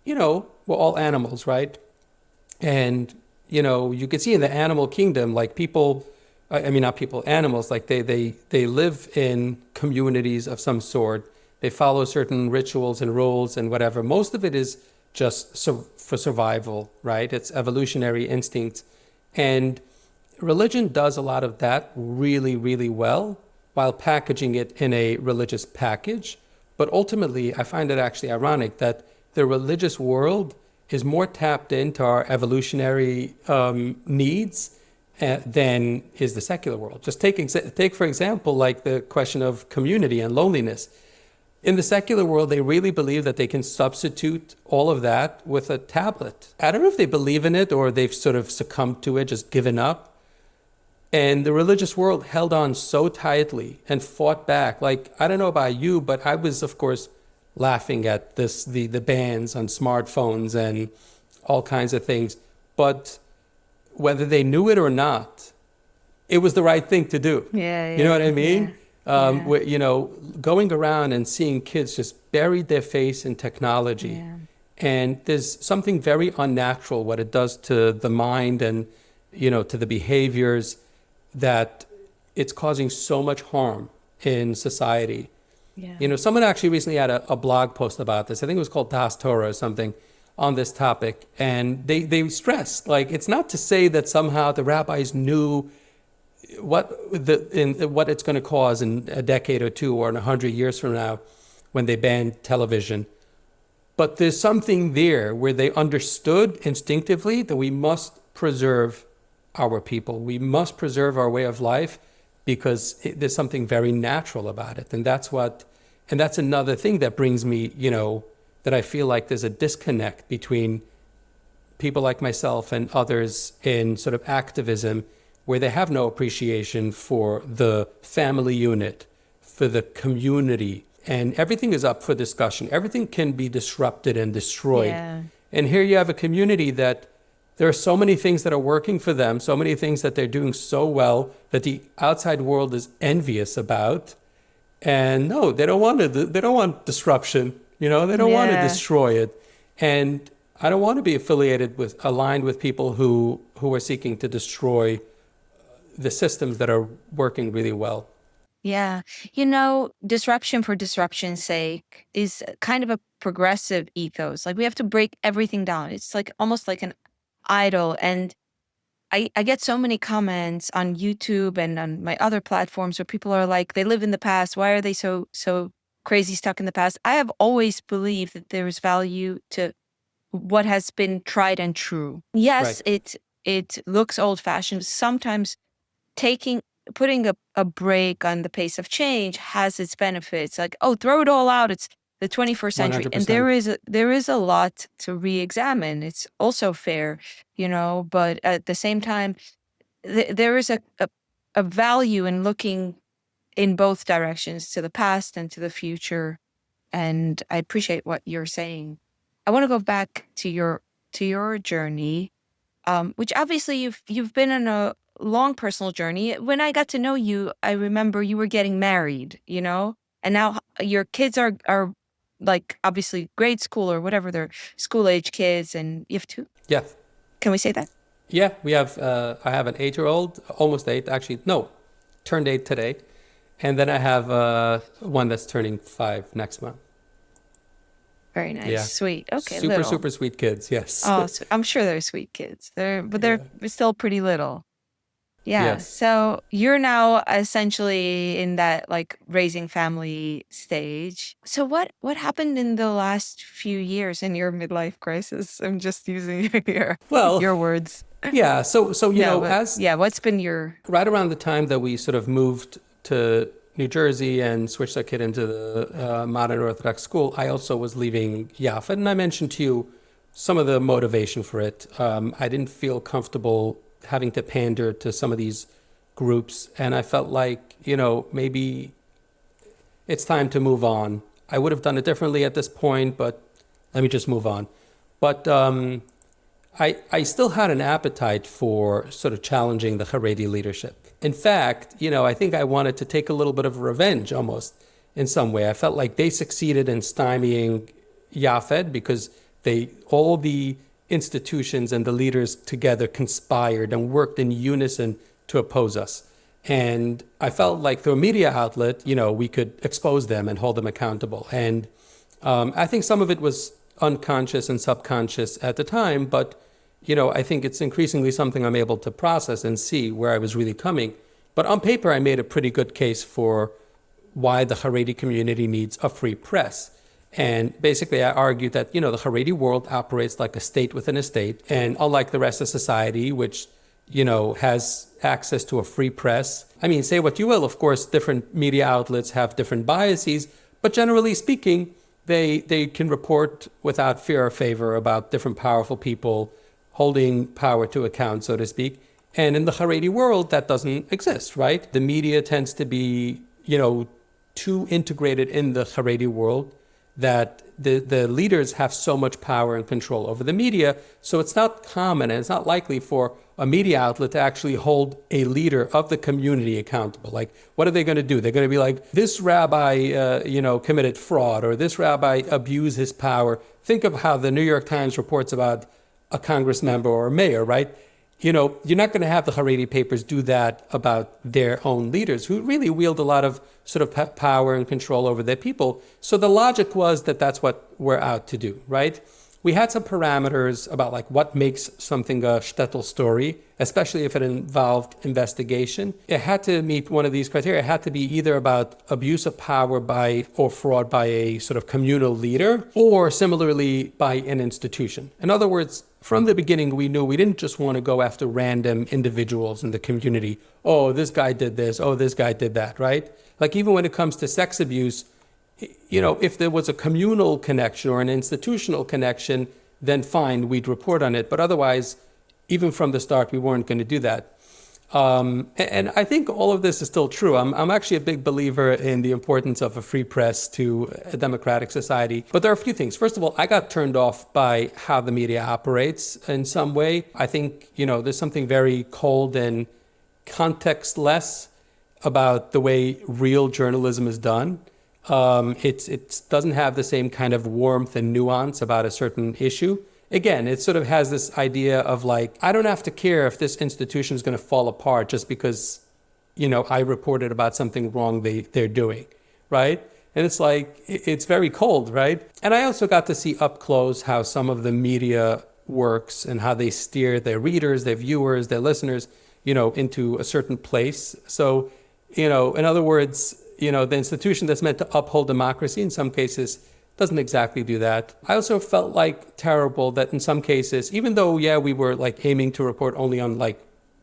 [SPEAKER 1] we're all animals, right? And, you can see in the animal kingdom, like people, not people, animals, like they live in communities of some sort. They follow certain rituals and rules and whatever. Most of it is just for survival, right? It's evolutionary instincts. And religion does a lot of that really, really well while packaging it in a religious package. But ultimately, I find it actually ironic that the religious world is more tapped into our evolutionary needs than is the secular world. Just take, for example, like the question of community and loneliness. In the secular world, they really believe that they can substitute all of that with a tablet. I don't know if they believe in it or they've sort of succumbed to it, just given up. And the religious world held on so tightly and fought back. Like, I don't know about you, but I was, of course, laughing at the bans on smartphones and all kinds of things. But whether they knew it or not, it was the right thing to do.
[SPEAKER 2] Yeah.
[SPEAKER 1] You know what I mean?
[SPEAKER 2] Yeah.
[SPEAKER 1] Going around and seeing kids just bury their face in technology.
[SPEAKER 2] Yeah.
[SPEAKER 1] And there's something very unnatural what it does to the mind and, to the behaviors, that it's causing so much harm in society.
[SPEAKER 2] Yeah.
[SPEAKER 1] Someone actually recently had a blog post about this. I think it was called Das Torah or something on this topic. And they stressed, like, it's not to say that somehow the rabbis knew what it's going to cause in a decade or two or in 100 years from now when they banned television. But there's something there where they understood instinctively that we must preserve our people. We must preserve our way of life because there's something very natural about it. And that's another thing that brings me, that I feel like there's a disconnect between people like myself and others in sort of activism, where they have no appreciation for the family unit, for the community, and everything is up for discussion. Everything can be disrupted and destroyed.
[SPEAKER 2] Yeah.
[SPEAKER 1] And here you have a community that there are so many things that are working for them, so many things that they're doing so well that the outside world is envious about. And no, they don't want disruption. They don't want to destroy it. And I don't want to be aligned with people who are seeking to destroy the systems that are working really well.
[SPEAKER 2] Yeah. Disruption for disruption's sake is kind of a progressive ethos. Like we have to break everything down. It's like almost like an idol. And I get so many comments on YouTube and on my other platforms where people are like, they live in the past. Why are they so crazy stuck in the past? I have always believed that there is value to what has been tried and true. Yes,
[SPEAKER 1] Right.
[SPEAKER 2] it looks old fashioned. Sometimes putting a break on the pace of change has its benefits. Like, throw it all out. It's the 21st century. And
[SPEAKER 1] 100%.
[SPEAKER 2] there is a lot to re-examine. It's also fair, but at the same time, there is a value in looking in both directions, to the past and to the future. And I appreciate what you're saying. I want to go back to your journey, which obviously you've been on a long personal journey. When I got to know you, I remember you were getting married, and now your kids are like obviously grade school or whatever, they're school age kids, and you have two.
[SPEAKER 1] Yeah.
[SPEAKER 2] Can we say that?
[SPEAKER 1] Yeah, we have, I have an 8-year-old, almost 8, actually, no, turned 8 today. And then I have one that's turning 5 next month.
[SPEAKER 2] Very nice.
[SPEAKER 1] Yeah.
[SPEAKER 2] Sweet. Okay.
[SPEAKER 1] Super sweet kids. Yes.
[SPEAKER 2] Oh, I'm sure they're sweet kids. They're still pretty little. Yeah.
[SPEAKER 1] Yes.
[SPEAKER 2] So you're now essentially in that like raising family stage. So what happened in the last few years in your midlife crisis? I'm just using your words.
[SPEAKER 1] Yeah. So
[SPEAKER 2] what's been your
[SPEAKER 1] right around the time that we sort of moved to New Jersey and switched our kid into the modern Orthodox school, I also was leaving Yaffed, and I mentioned to you some of the motivation for it. I didn't feel comfortable having to pander to some of these groups, and I felt like, maybe it's time to move on. I would have done it differently at this point, but let me just move on. But I still had an appetite for sort of challenging the Haredi leadership. In fact, I think I wanted to take a little bit of revenge almost in some way. I felt like they succeeded in stymieing Yaffed because all the institutions and the leaders together conspired and worked in unison to oppose us. And I felt like through a media outlet, we could expose them and hold them accountable. And I think some of it was unconscious and subconscious at the time, but I think it's increasingly something I'm able to process and see where I was really coming. But on paper, I made a pretty good case for why the Haredi community needs a free press. And basically, I argued that, the Haredi world operates like a state within a state. And unlike the rest of society, which, has access to a free press. I mean, say what you will, of course, different media outlets have different biases. But generally speaking, they can report without fear or favor about different powerful people holding power to account, so to speak. And in the Haredi world, that doesn't exist, right? The media tends to be, too integrated in the Haredi world that the leaders have so much power and control over the media. So it's not common and it's not likely for a media outlet to actually hold a leader of the community accountable. Like, what are they going to do? They're going to be like, this rabbi, committed fraud, or this rabbi abused his power. Think of how the New York Times reports about a Congress member or a mayor, right? You're not going to have the Haredi papers do that about their own leaders, who really wield a lot of sort of power and control over their people. So the logic was that that's what we're out to do, right? we had some parameters about like what makes something a shtetl story, especially if it involved investigation. It had to meet one of these criteria. It had to be either about abuse of power by or fraud by a sort of communal leader, or similarly by an institution. In other words, from the beginning, we knew we didn't just want to go after random individuals in the community. Oh, this guy did this. Oh, this guy did that, right? Like even when it comes to sex abuse, you know, if there was a communal connection or an institutional connection, then fine, we'd report on it. But otherwise, even from the start, we weren't going to do that. And I think all of this is still true. I'm actually a big believer in the importance of a free press to a democratic society. But there are a few things. First of all, I got turned off by how the media operates in some way. I think, you know, there's something very cold and contextless about the way real journalism is done. It doesn't have the same kind of warmth and nuance about a certain issue. Again, it sort of has this idea of like, I don't have to care if this institution is going to fall apart just because, you know, I reported about something wrong they're doing, right? And it's like, it's very cold, right? And I also got to see up close how some of the media works and how they steer their readers, their viewers, their listeners, you know, into a certain place. So, you know, in other words, you know, the institution that's meant to uphold democracy in some cases doesn't exactly do that. I also felt like terrible that in some cases, even though, yeah, we were like aiming to report only on like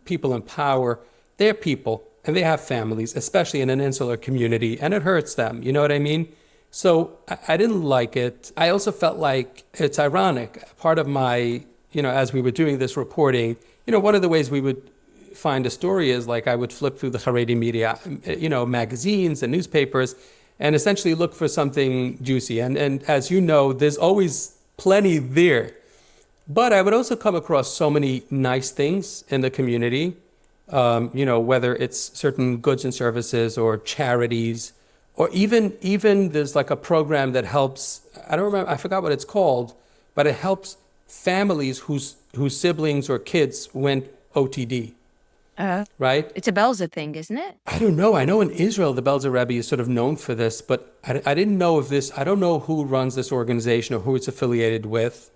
[SPEAKER 1] people in power, they're people and they have families, especially in an insular community, and it hurts them. You know what I mean? So I didn't like it. I also felt like it's ironic. Part of my, you know, as we were doing this reporting, you know, one of the ways we would find a story is like I would flip through the Haredi media, you know, magazines and newspapers, and essentially look for something juicy. And as you know, there's always plenty there. But I would also come across so many nice things in the community, you know, whether it's certain goods and services or charities, or even there's like a program that helps, I don't remember, I forgot what it's called, but it helps families whose siblings or kids went OTD. Right?
[SPEAKER 2] It's a Belza thing, isn't it?
[SPEAKER 1] I don't know. I know in Israel, the Belzer Rebbe is sort of known for this, but I didn't know if this, I don't know who runs this organization or who it's affiliated with.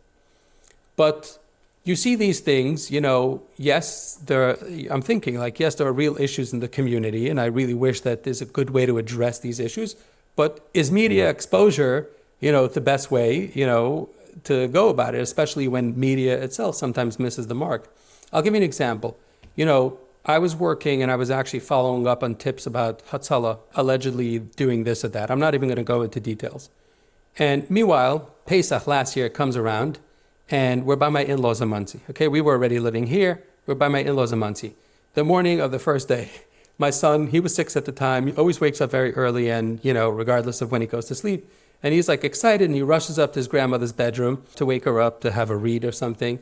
[SPEAKER 1] But you see these things, you know, yes, I'm thinking like, yes, there are real issues in the community, and I really wish that there's a good way to address these issues. But is media exposure, you know, the best way, you know, to go about it, especially when media itself sometimes misses the mark? I'll give you an example. You know, I was working and I was actually following up on tips about Hatzalah allegedly doing this or that. I'm not even going to go into details. And meanwhile, Pesach last year comes around and we're by my in-laws in Monsey. Okay, we were already living here. We're by my in-laws in Monsey. The morning of the first day, my son, he was 6 at the time. He always wakes up very early and, you know, regardless of when he goes to sleep. And he's like excited and he rushes up to his grandmother's bedroom to wake her up to have a read or something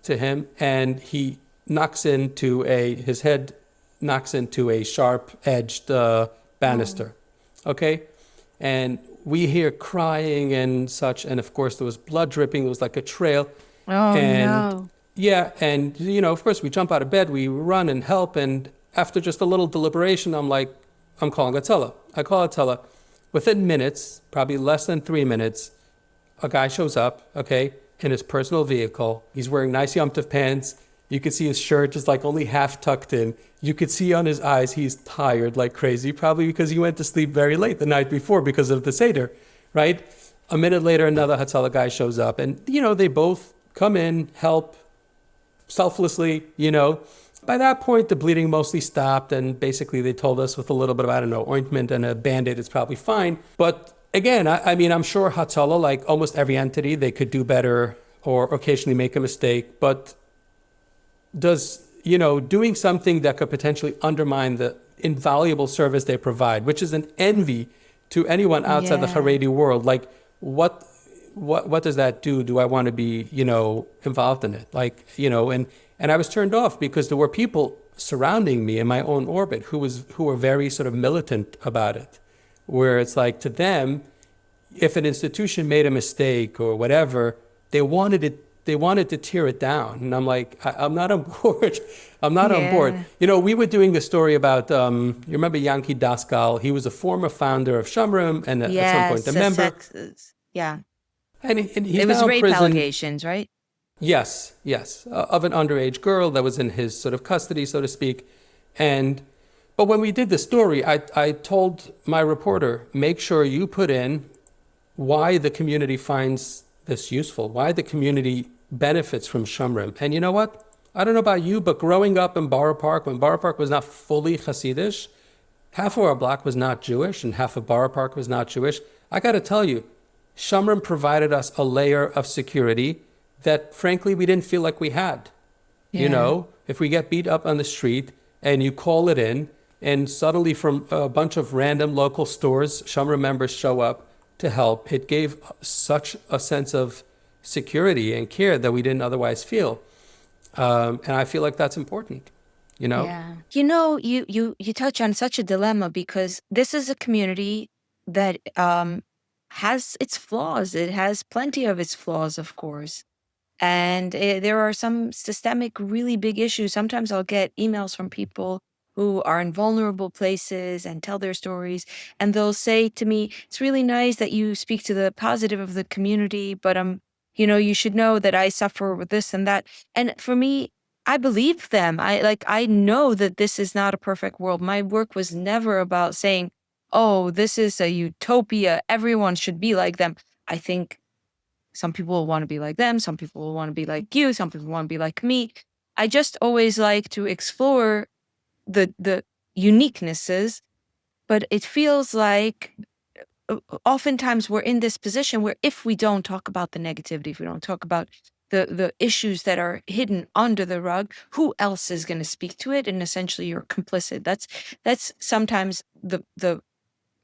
[SPEAKER 1] to him. And his head knocks into a sharp-edged banister, okay? And we hear crying and such, and of course there was blood dripping. It was like a trail.
[SPEAKER 2] Oh, no.
[SPEAKER 1] Yeah, and, you know, of course we jump out of bed, we run and help, and after just a little deliberation, I'm like, I'm calling Hatzalah. I call Hatzalah. Within minutes, probably less than 3 minutes, a guy shows up, okay, in his personal vehicle. He's wearing nice Yom Tov pants. You could see his shirt just like only half tucked in. You could see on his eyes he's tired like crazy, probably because he went to sleep very late the night before because of the Seder, right? A minute later, another Hatzalah guy shows up. And, you know, they both come in, help selflessly, you know. By that point, the bleeding mostly stopped. And basically they told us with a little bit of, I don't know, ointment and a Band-Aid, it's probably fine. But again, I mean, I'm sure Hatzalah, like almost every entity, they could do better or occasionally make a mistake. But does, you know, doing something that could potentially undermine the invaluable service they provide, which is an envy to anyone outside the Haredi world, like what does that do? Do I want to be, you know, involved in it? Like, you know, and I was turned off because there were people surrounding me in my own orbit who were very sort of militant about it, where it's like to them, if an institution made a mistake or whatever, they wanted to tear it down. And I'm like, I'm not on board. I'm not on board. You know, we were doing a story about, you remember Yankee Daskal? He was a former founder of Shomrim and at some point a member.
[SPEAKER 2] Yeah.
[SPEAKER 1] And he's
[SPEAKER 2] It was
[SPEAKER 1] now in
[SPEAKER 2] rape
[SPEAKER 1] prison.
[SPEAKER 2] allegations, right?
[SPEAKER 1] Yes, yes, of an underage girl that was in his sort of custody, so to speak. But when we did the story, I told my reporter, make sure you put in why the community finds this useful, why the community benefits from Shomrim. And you know what? I don't know about you, but growing up in Borough Park, when Borough Park was not fully Hasidic, half of our block was not Jewish and half of Borough Park was not Jewish. I got to tell you, Shomrim provided us a layer of security that, frankly, we didn't feel like we had.
[SPEAKER 2] Yeah.
[SPEAKER 1] You know, if we get beat up on the street and you call it in, and suddenly from a bunch of random local stores, Shomrim members show up to help, it gave such a sense of security and care that we didn't otherwise feel. And I feel like that's important, you know?
[SPEAKER 2] Yeah. You know, you touch on such a dilemma because this is a community that has its flaws. It has plenty of its flaws, of course. And there are some systemic, really big issues. Sometimes I'll get emails from people who are in vulnerable places and tell their stories. And they'll say to me, it's really nice that you speak to the positive of the community, but you should know that I suffer with this and that. And for me, I believe them. I know that this is not a perfect world. My work was never about saying, oh, this is a utopia. Everyone should be like them. I think some people will want to be like them. Some people will want to be like you. Some people want to be like me. I just always like to explore the uniquenesses, but it feels like oftentimes we're in this position where if we don't talk about the negativity, if we don't talk about the issues that are hidden under the rug, who else is going to speak to it? And essentially you're complicit. That's sometimes the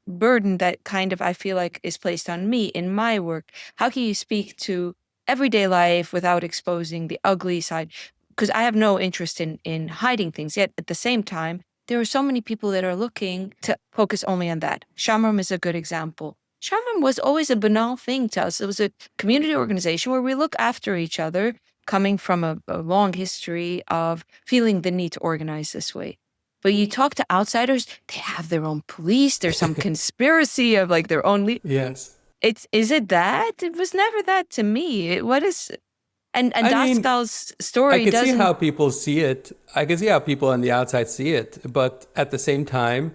[SPEAKER 2] burden that kind of I feel like is placed on me in my work. How can you speak to everyday life without exposing the ugly side? Because I have no interest in hiding things. Yet at the same time, there are so many people that are looking to focus only on that. Shomrim is a good example. Shomrim was always a banal thing to us. It was a community organization where we look after each other, coming from a long history of feeling the need to organize this way. But you talk to outsiders, they have their own police. There's some conspiracy of like their own.
[SPEAKER 1] Yes.
[SPEAKER 2] Is it that? It was never that to me. What is? And Daskal's story
[SPEAKER 1] I can
[SPEAKER 2] doesn't.
[SPEAKER 1] see how people see it. I can see how people on the outside see it. But at the same time,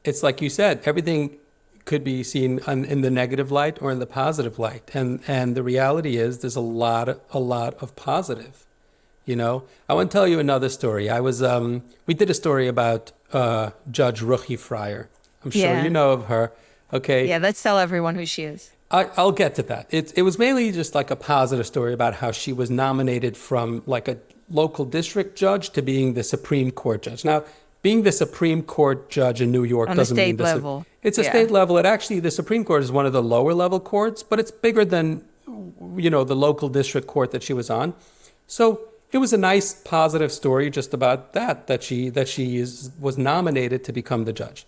[SPEAKER 1] it's like you said, everything could be seen in the negative light or in the positive light. And the reality is there's a lot of positive. You know, I want to tell you another story. We did a story about Judge Ruchi Fryer. I'm sure you know of her. Okay.
[SPEAKER 2] Yeah, let's tell everyone who she is.
[SPEAKER 1] I'll get to that. It was mainly just like a positive story about how she was nominated from like a local district judge to being the Supreme Court judge. Now, being the Supreme Court judge in New York doesn't mean
[SPEAKER 2] state level.
[SPEAKER 1] It's a state level. The Supreme Court is one of the lower level courts, but it's bigger than, the local district court that she was on. So it was a nice positive story just about that she was nominated to become the judge.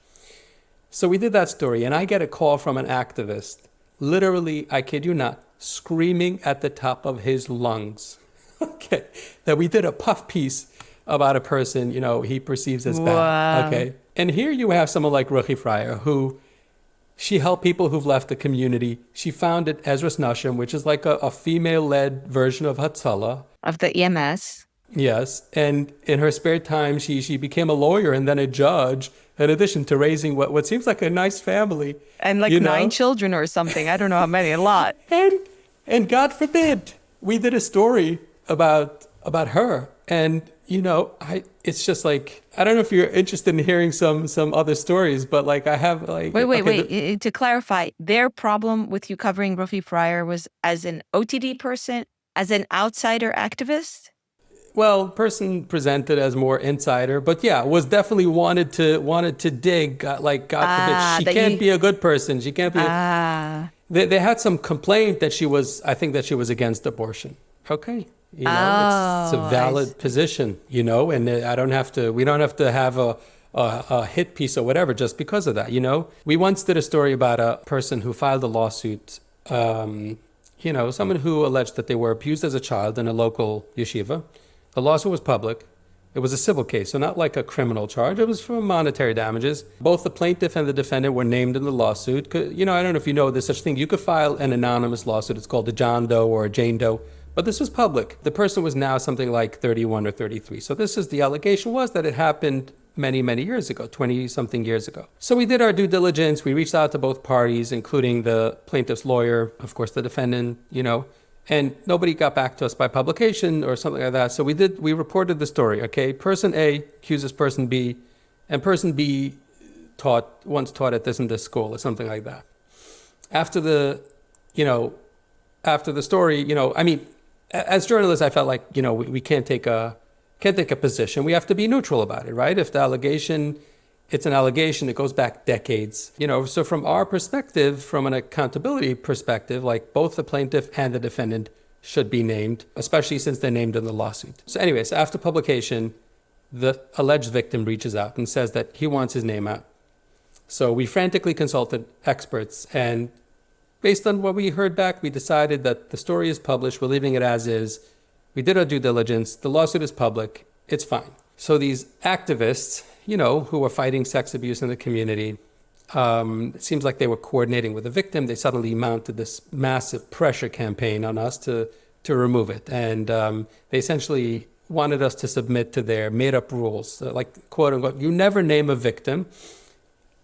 [SPEAKER 1] So we did that story, and I get a call from an activist, literally, I kid you not, screaming at the top of his lungs, okay, that we did a puff piece about a person, he perceives as bad.
[SPEAKER 2] Wow.
[SPEAKER 1] Okay. And here you have someone like Ruchi Fryer, who she helped people who've left the community. She founded Ezras Nashim, which is like a female-led version of Hatzalah.
[SPEAKER 2] Of the EMS.
[SPEAKER 1] Yes. And in her spare time, she became a lawyer and then a judge, in addition to raising what seems like a nice family.
[SPEAKER 2] And like 9 children or something. I don't know how many, a lot.
[SPEAKER 1] And God forbid, we did a story about her. And, it's just like, I don't know if you're interested in hearing some other stories, but like I have like...
[SPEAKER 2] Wait. To clarify, their problem with you covering Ruchi Fryer was as an OTD person, as an outsider activist?
[SPEAKER 1] Well, person presented as more insider, but yeah, was definitely wanted to dig, like God forbid, she can't be a good person. She can't be... They had some complaint that she was against abortion. Okay. It's a valid position, and we don't have to have a hit piece or whatever just because of that, We once did a story about a person who filed a lawsuit, someone who alleged that they were abused as a child in a local yeshiva. The lawsuit was public. It was a civil case, so not like a criminal charge. It was for monetary damages. Both the plaintiff and the defendant were named in the lawsuit. I don't know if you know there's such thing. You could file an anonymous lawsuit. It's called a John Doe or a Jane Doe. But this was public. The person was now something like 31 or 33. So the allegation was that it happened many, many years ago, 20-something years ago. So we did our due diligence. We reached out to both parties, including the plaintiff's lawyer, of course, the defendant, and nobody got back to us by publication or something like that. So we reported the story, okay? Person A accuses person B, and person B once taught at this and this school or something like that. After the story, as journalists, I felt like, we can't take a position. We have to be neutral about it, right? If the allegation, it's an allegation, it goes back decades. So from our perspective, from an accountability perspective, like both the plaintiff and the defendant should be named, especially since they're named in the lawsuit. So anyways, after publication, the alleged victim reaches out and says that he wants his name out. So we frantically consulted experts, and based on what we heard back, we decided that the story is published, we're leaving it as is. We did our due diligence, the lawsuit is public, it's fine. So these activists, who are fighting sex abuse in the community, it seems like they were coordinating with the victim. They suddenly mounted this massive pressure campaign on us to remove it. And they essentially wanted us to submit to their made-up rules, like, quote unquote, you never name a victim.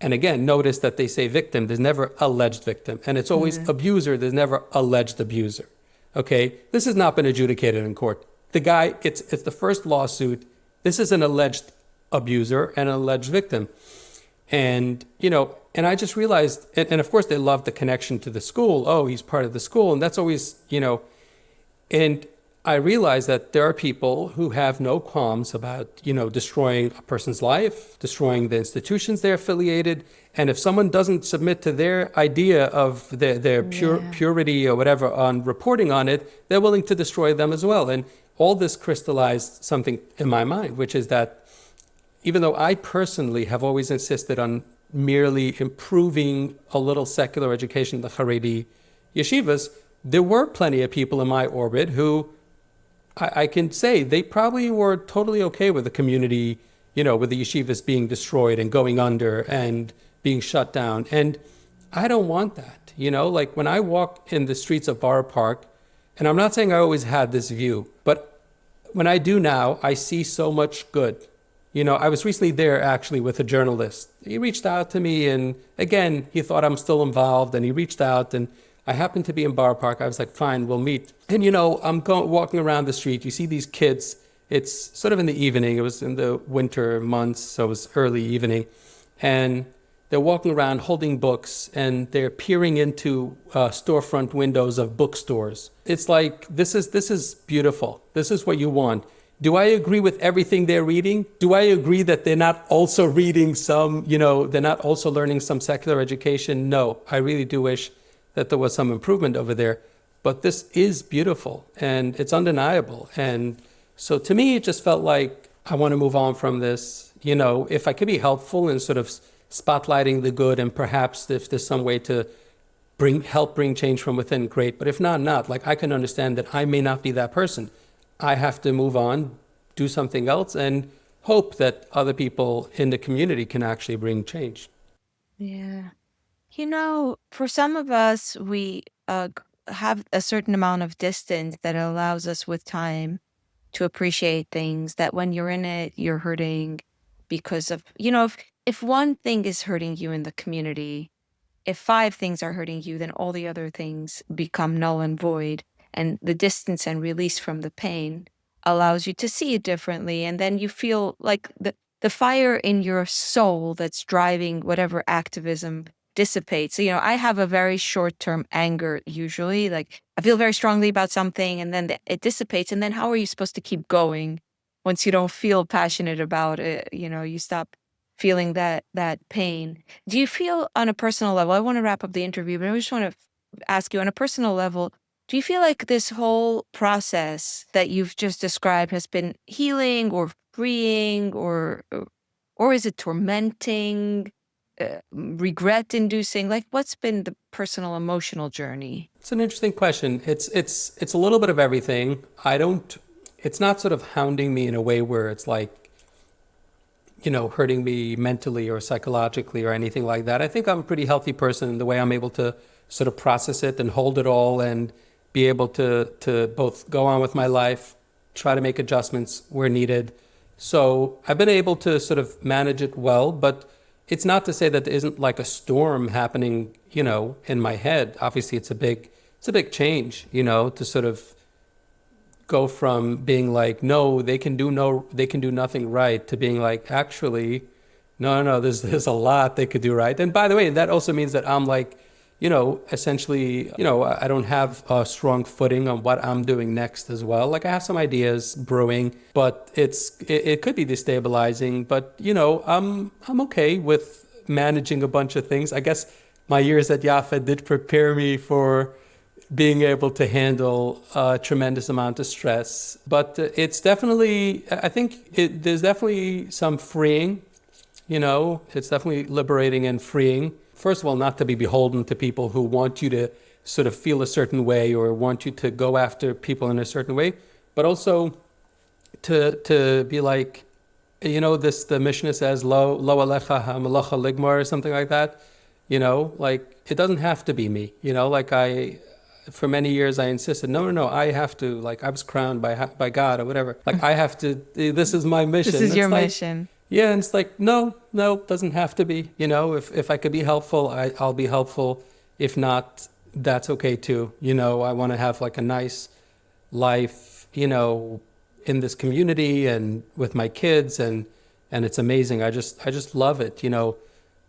[SPEAKER 1] And again, notice that they say victim, there's never alleged victim. And it's always abuser, there's never alleged abuser. Okay? This has not been adjudicated in court. The guy, it's the first lawsuit. This is an alleged abuser and an alleged victim. And, and I just realized, and of course they love the connection to the school. Oh, he's part of the school. And that's always, and I realized that there are people who have no qualms about, destroying a person's life, destroying the institutions they're affiliated. And if someone doesn't submit to their idea of their purity or whatever on reporting on it, they're willing to destroy them as well. And all this crystallized something in my mind, which is that even though I personally have always insisted on merely improving a little secular education in the Haredi yeshivas, there were plenty of people in my orbit who I can say they probably were totally okay with the community, with the yeshivas being destroyed and going under and being shut down. And I don't want that, like when I walk in the streets of Borough Park, and I'm not saying I always had this view, but when I do now, I see so much good. I was recently there actually with a journalist. He reached out to me, and again, he thought I'm still involved, and he reached out, and I happened to be in Borough Park. I was like, fine, we'll meet. And I'm walking around the street. You see these kids. It's sort of in the evening. It was in the winter months, so it was early evening. And they're walking around holding books, and they're peering into storefront windows of bookstores. It's like, this is beautiful. This is what you want. Do I agree with everything they're reading? Do I agree that they're not also reading some, they're not also learning some secular education? No, I really do wish that there was some improvement over there. But this is beautiful, and it's undeniable. And so to me, it just felt like I want to move on from this. If I could be helpful in sort of spotlighting the good, and perhaps if there's some way to help bring change from within, great. But if not. Like, I can understand that I may not be that person. I have to move on, do something else, and hope that other people in the community can actually bring change.
[SPEAKER 2] Yeah. For some of us, we have a certain amount of distance that allows us with time to appreciate things that when you're in it, you're hurting because of, if one thing is hurting you in the community, if 5 things are hurting you, then all the other things become null and void. And the distance and release from the pain allows you to see it differently. And then you feel like the fire in your soul that's driving whatever activism dissipates. I have a very short-term anger usually. Like, I feel very strongly about something, and then it dissipates. And then how are you supposed to keep going once you don't feel passionate about it? You stop feeling that pain. Do you feel on a personal level, I want to wrap up the interview, but I just want to ask you on a personal level, do you feel like this whole process that you've just described has been healing or freeing, or is it tormenting, regret-inducing? Like, what's been the personal emotional journey?
[SPEAKER 1] It's an interesting question. It's a little bit of everything. I don't it's not sort of hounding me in a way where it's like, hurting me mentally or psychologically or anything like that. I think I'm a pretty healthy person in the way I'm able to sort of process it and hold it all and be able to both go on with my life, try to make adjustments where needed. So I've been able to sort of manage it well, but it's not to say that there isn't like a storm happening, in my head. Obviously, it's a big change, to sort of go from being like, no, they can do nothing right, to being like, actually, no, there's a lot they could do right. And by the way, that also means that I'm like, essentially, I don't have a strong footing on what I'm doing next as well. Like I have some ideas brewing, but it could be destabilizing. But I'm okay with managing a bunch of things. I guess my years at Yaffed did prepare me for being able to handle a tremendous amount of stress. But it's definitely, I think there's definitely some freeing. It's definitely liberating and freeing. First of all, not to be beholden to people who want you to sort of feel a certain way or want you to go after people in a certain way, but also to be like, the Mishnah says, lo alecha ha-malacha ligmar, or something like that. Like it doesn't have to be me. For many years I insisted, no, I have to, like I was crowned by God or whatever. Like I have to, this is my mission.
[SPEAKER 2] This is your
[SPEAKER 1] like,
[SPEAKER 2] mission.
[SPEAKER 1] Yeah, and it's like, no, doesn't have to be. If I could be helpful, I'll be helpful. If not, that's okay too. I want to have like a nice life, in this community and with my kids, and it's amazing. I just love it,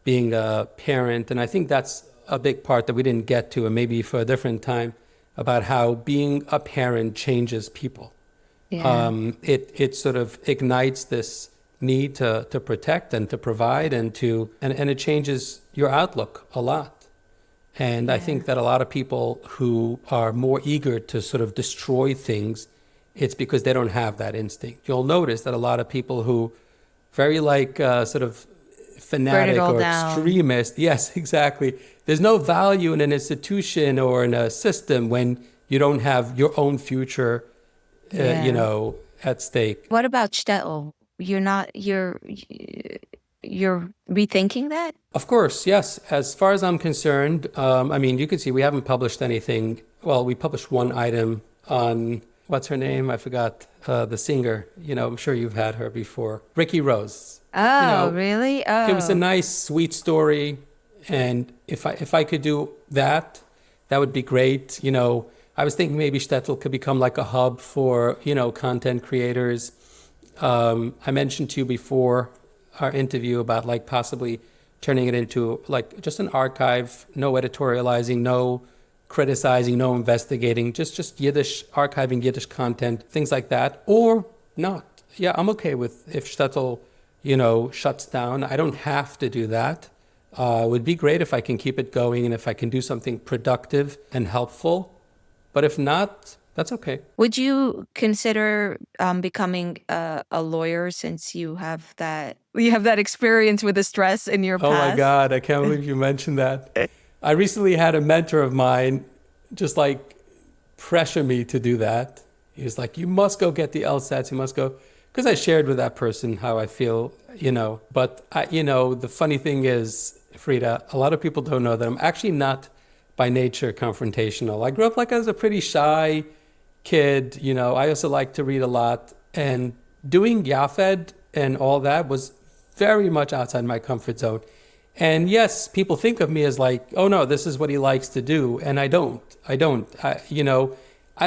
[SPEAKER 1] being a parent. And I think that's a big part that we didn't get to, and maybe for a different time, about how being a parent changes people.
[SPEAKER 2] Yeah.
[SPEAKER 1] It sort of ignites this need to protect and to provide and it changes your outlook a lot. And I think that a lot of people who are more eager to sort of destroy things, it's because they don't have that instinct. You'll notice that a lot of people who very sort of fanatic or extremist, yes, exactly. There's no value in an institution or in a system when you don't have your own future, at stake.
[SPEAKER 2] What about shtetl? You're rethinking that?
[SPEAKER 1] Of course, yes. As far as I'm concerned, you can see we haven't published anything. Well, we published one item on, what's her name? I forgot, the singer. I'm sure you've had her before. Ricky Rose.
[SPEAKER 2] Oh, really? Oh.
[SPEAKER 1] It was a nice, sweet story. And if I could do that, that would be great. I was thinking maybe shtetl could become like a hub for, content creators. I mentioned to you before our interview about like possibly turning it into like just an archive, no editorializing, no criticizing, no investigating, just Yiddish, archiving Yiddish content, things like that, or not. Yeah, I'm okay with if shtetl, shuts down. I don't have to do that. It would be great if I can keep it going and if I can do something productive and helpful. But if not, that's okay.
[SPEAKER 2] Would you consider becoming a lawyer since you have that experience with the stress in your past?
[SPEAKER 1] Oh my God, I can't believe you mentioned that. I recently had a mentor of mine just like pressure me to do that. He was like, you must go get the LSATs, you must go. Because I shared with that person how I feel, But, the funny thing is, Frida, a lot of people don't know that I'm actually not by nature confrontational. I grew up like as a pretty shy kid, I also like to read a lot, and doing Yaffed and all that was very much outside my comfort zone. And yes, people think of me as like, oh no, this is what he likes to do, and I don't. I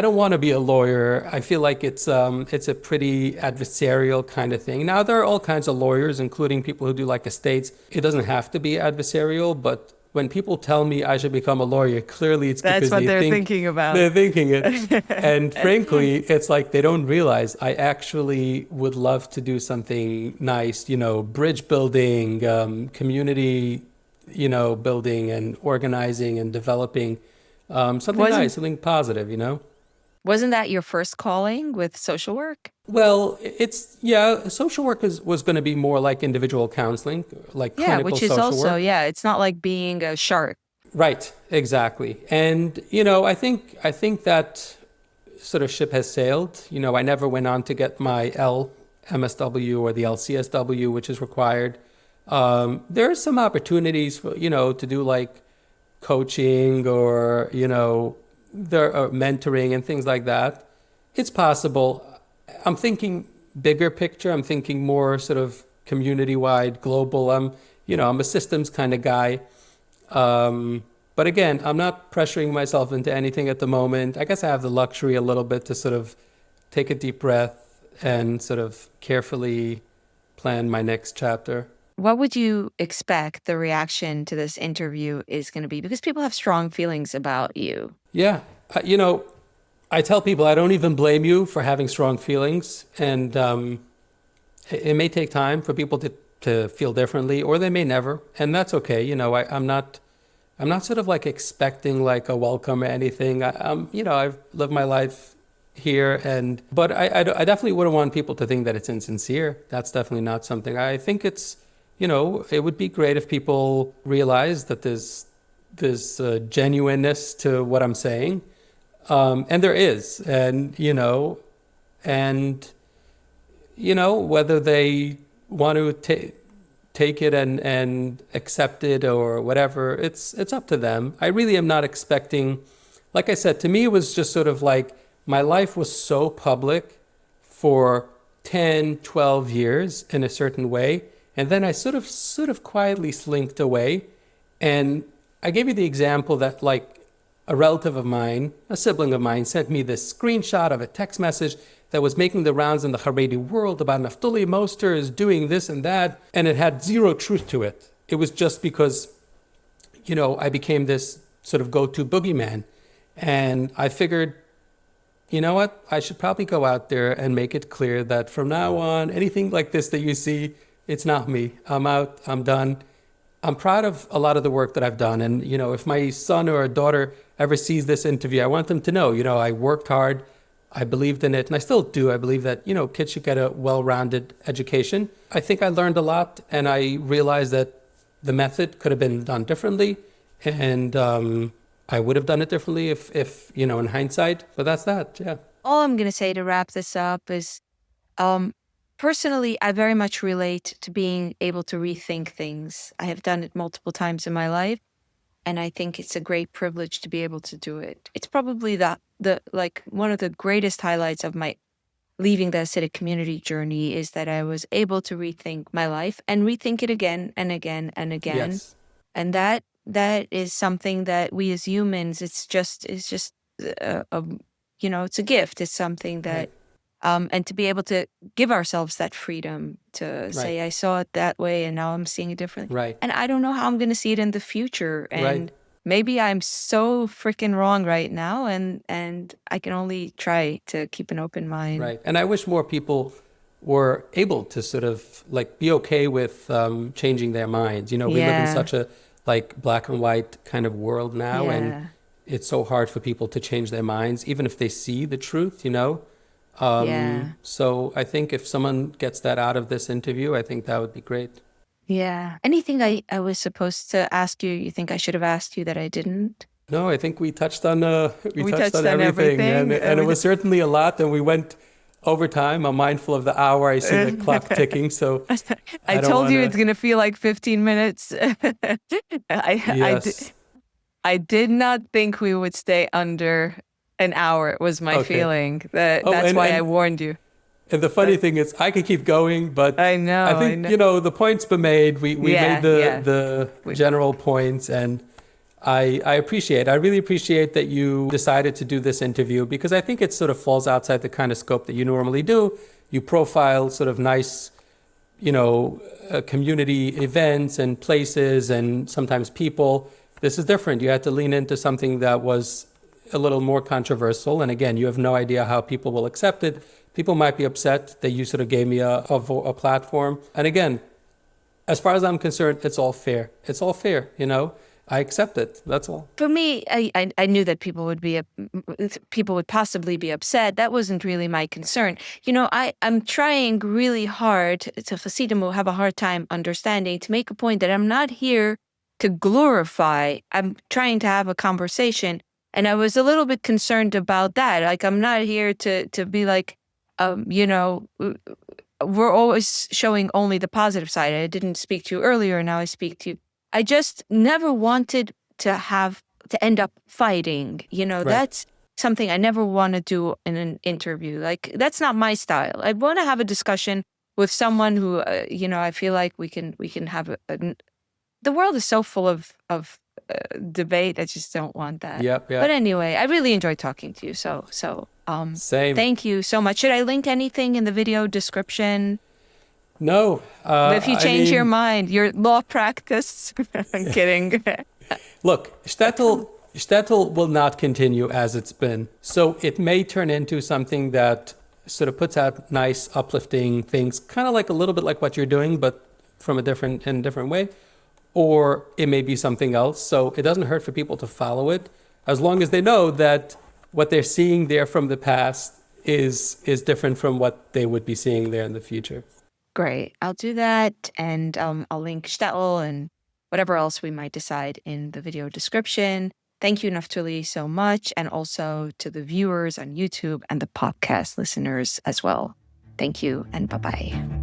[SPEAKER 1] don't want to be a lawyer. I feel like it's a pretty adversarial kind of thing. Now there are all kinds of lawyers, including people who do like estates. It doesn't have to be adversarial, but when people tell me I should become a lawyer, clearly it's because
[SPEAKER 2] they're thinking about.
[SPEAKER 1] They're thinking it. And frankly, it's like they don't realize I actually would love to do something nice, bridge building, community, building and organizing and developing something nice, something positive,
[SPEAKER 2] Wasn't that your first calling with social work?
[SPEAKER 1] Well, social work was going to be more like individual counseling, like clinical
[SPEAKER 2] which is
[SPEAKER 1] social
[SPEAKER 2] also,
[SPEAKER 1] work.
[SPEAKER 2] it's not like being a shark.
[SPEAKER 1] Right, exactly. And, I think that sort of ship has sailed. I never went on to get my LMSW or the LCSW, which is required. There are some opportunities for, to do like coaching or, there are mentoring and things like that. It's possible. I'm thinking bigger picture. I'm thinking more sort of community-wide, global. I'm a systems kind of guy. But again, I'm not pressuring myself into anything at the moment. I guess I have the luxury a little bit to sort of take a deep breath and sort of carefully plan my next chapter.
[SPEAKER 2] What would you expect the reaction to this interview is going to be? Because people have strong feelings about you.
[SPEAKER 1] Yeah. I tell people I don't even blame you for having strong feelings. And it may take time for people to feel differently, or they may never. And that's okay. I'm not sort of like expecting like a welcome or anything. I've lived my life here, but I definitely wouldn't want people to think that it's insincere. That's definitely not something. I think it's, it would be great if people realize that there's genuineness to what I'm saying. And there is, whether they want to take it and accept it or whatever, it's up to them. I really am not expecting, like I said, to me, it was just sort of like my life was so public for 10, 12 years in a certain way. And then I sort of quietly slinked away. And I gave you the example that like a relative of mine, a sibling of mine, sent me this screenshot of a text message that was making the rounds in the Haredi world about Naftuli Moster is doing this and that, and it had zero truth to it. It was just because, I became this sort of go-to boogeyman. And I figured, you know what? I should probably go out there and make it clear that from now on, anything like this that you see, it's not me. I'm out. I'm done. I'm proud of a lot of the work that I've done. And, if my son or a daughter ever sees this interview, I want them to know, I worked hard. I believed in it, and I still do. I believe that, kids should get a well-rounded education. I think I learned a lot, and I realized that the method could have been done differently, and I would have done it differently if in hindsight. But that's that, yeah.
[SPEAKER 2] All I'm going to say to wrap this up is, personally, I very much relate to being able to rethink things. I have done it multiple times in my life, and I think it's a great privilege to be able to do it. It's probably the one of the greatest highlights of my leaving the Hasidic community journey is that I was able to rethink my life and rethink it again and again and again.
[SPEAKER 1] Yes.
[SPEAKER 2] And that is something that we as humans, it's just it's a gift. It's something that, and to be able to give ourselves that freedom to say, I saw it that way and now I'm seeing it differently.
[SPEAKER 1] Right.
[SPEAKER 2] And I don't know how I'm going to see it in the future. And
[SPEAKER 1] right.
[SPEAKER 2] Maybe I'm so freaking wrong right now, and I can only try to keep an open mind.
[SPEAKER 1] Right. And I wish more people were able to sort of like be okay with changing their minds. We live in such a like black and white kind of world now, and it's so hard for people to change their minds, even if they see the truth, So I think if someone gets that out of this interview, I think that would be great.
[SPEAKER 2] Yeah. Anything I was supposed to ask you think I should have asked you that I didn't?
[SPEAKER 1] No, I think we touched on everything. And it was certainly a lot, and we went over time. I'm mindful of the hour. I see the clock ticking, so
[SPEAKER 2] I told you it's going to feel like 15 minutes.
[SPEAKER 1] Yes.
[SPEAKER 2] I did not think we would stay under an hour, was my feeling. That's why I warned you.
[SPEAKER 1] And the funny thing is, I could keep going, but I think, the point's been made. We made the general points, and I really appreciate that you decided to do this interview, because I think it sort of falls outside the kind of scope that you normally do. You profile sort of nice, community events and places and sometimes people. This is different. You had to lean into something that was a little more controversial. And again, you have no idea how people will accept it. People might be upset that you sort of gave me a platform. And again, as far as I'm concerned, it's all fair. It's all fair, I accept it. That's all.
[SPEAKER 2] For me, I knew that people would possibly be upset. That wasn't really my concern. I'm trying really hard to Hasidim who have a hard time understanding, to make a point that I'm not here to glorify. I'm trying to have a conversation And I was a little bit concerned about that. Like, I'm not here to be like, we're always showing only the positive side. I didn't speak to you earlier, now I speak to you. I just never wanted to end up fighting.
[SPEAKER 1] Right.
[SPEAKER 2] That's something I never want to do in an interview. Like, that's not my style. I want to have a discussion with someone who, I feel like we can have the world is so full of debate. I just don't want that.
[SPEAKER 1] Yep.
[SPEAKER 2] But anyway, I really enjoyed talking to you. So
[SPEAKER 1] Same.
[SPEAKER 2] thank you so much. Should I link anything in the video description?
[SPEAKER 1] No.
[SPEAKER 2] If you change your mind, your law practice. I'm kidding.
[SPEAKER 1] Look, shtetl will not continue as it's been. So it may turn into something that sort of puts out nice, uplifting things, kind of like a little bit like what you're doing, but from in a different way. Or it may be something else. So it doesn't hurt for people to follow it, as long as they know that what they're seeing there from the past is different from what they would be seeing there in the future.
[SPEAKER 2] Great. I'll do that. And I'll link shtetl and whatever else we might decide in the video description. Thank you, Naftuli, so much. And also to the viewers on YouTube and the podcast listeners as well. Thank you and bye-bye.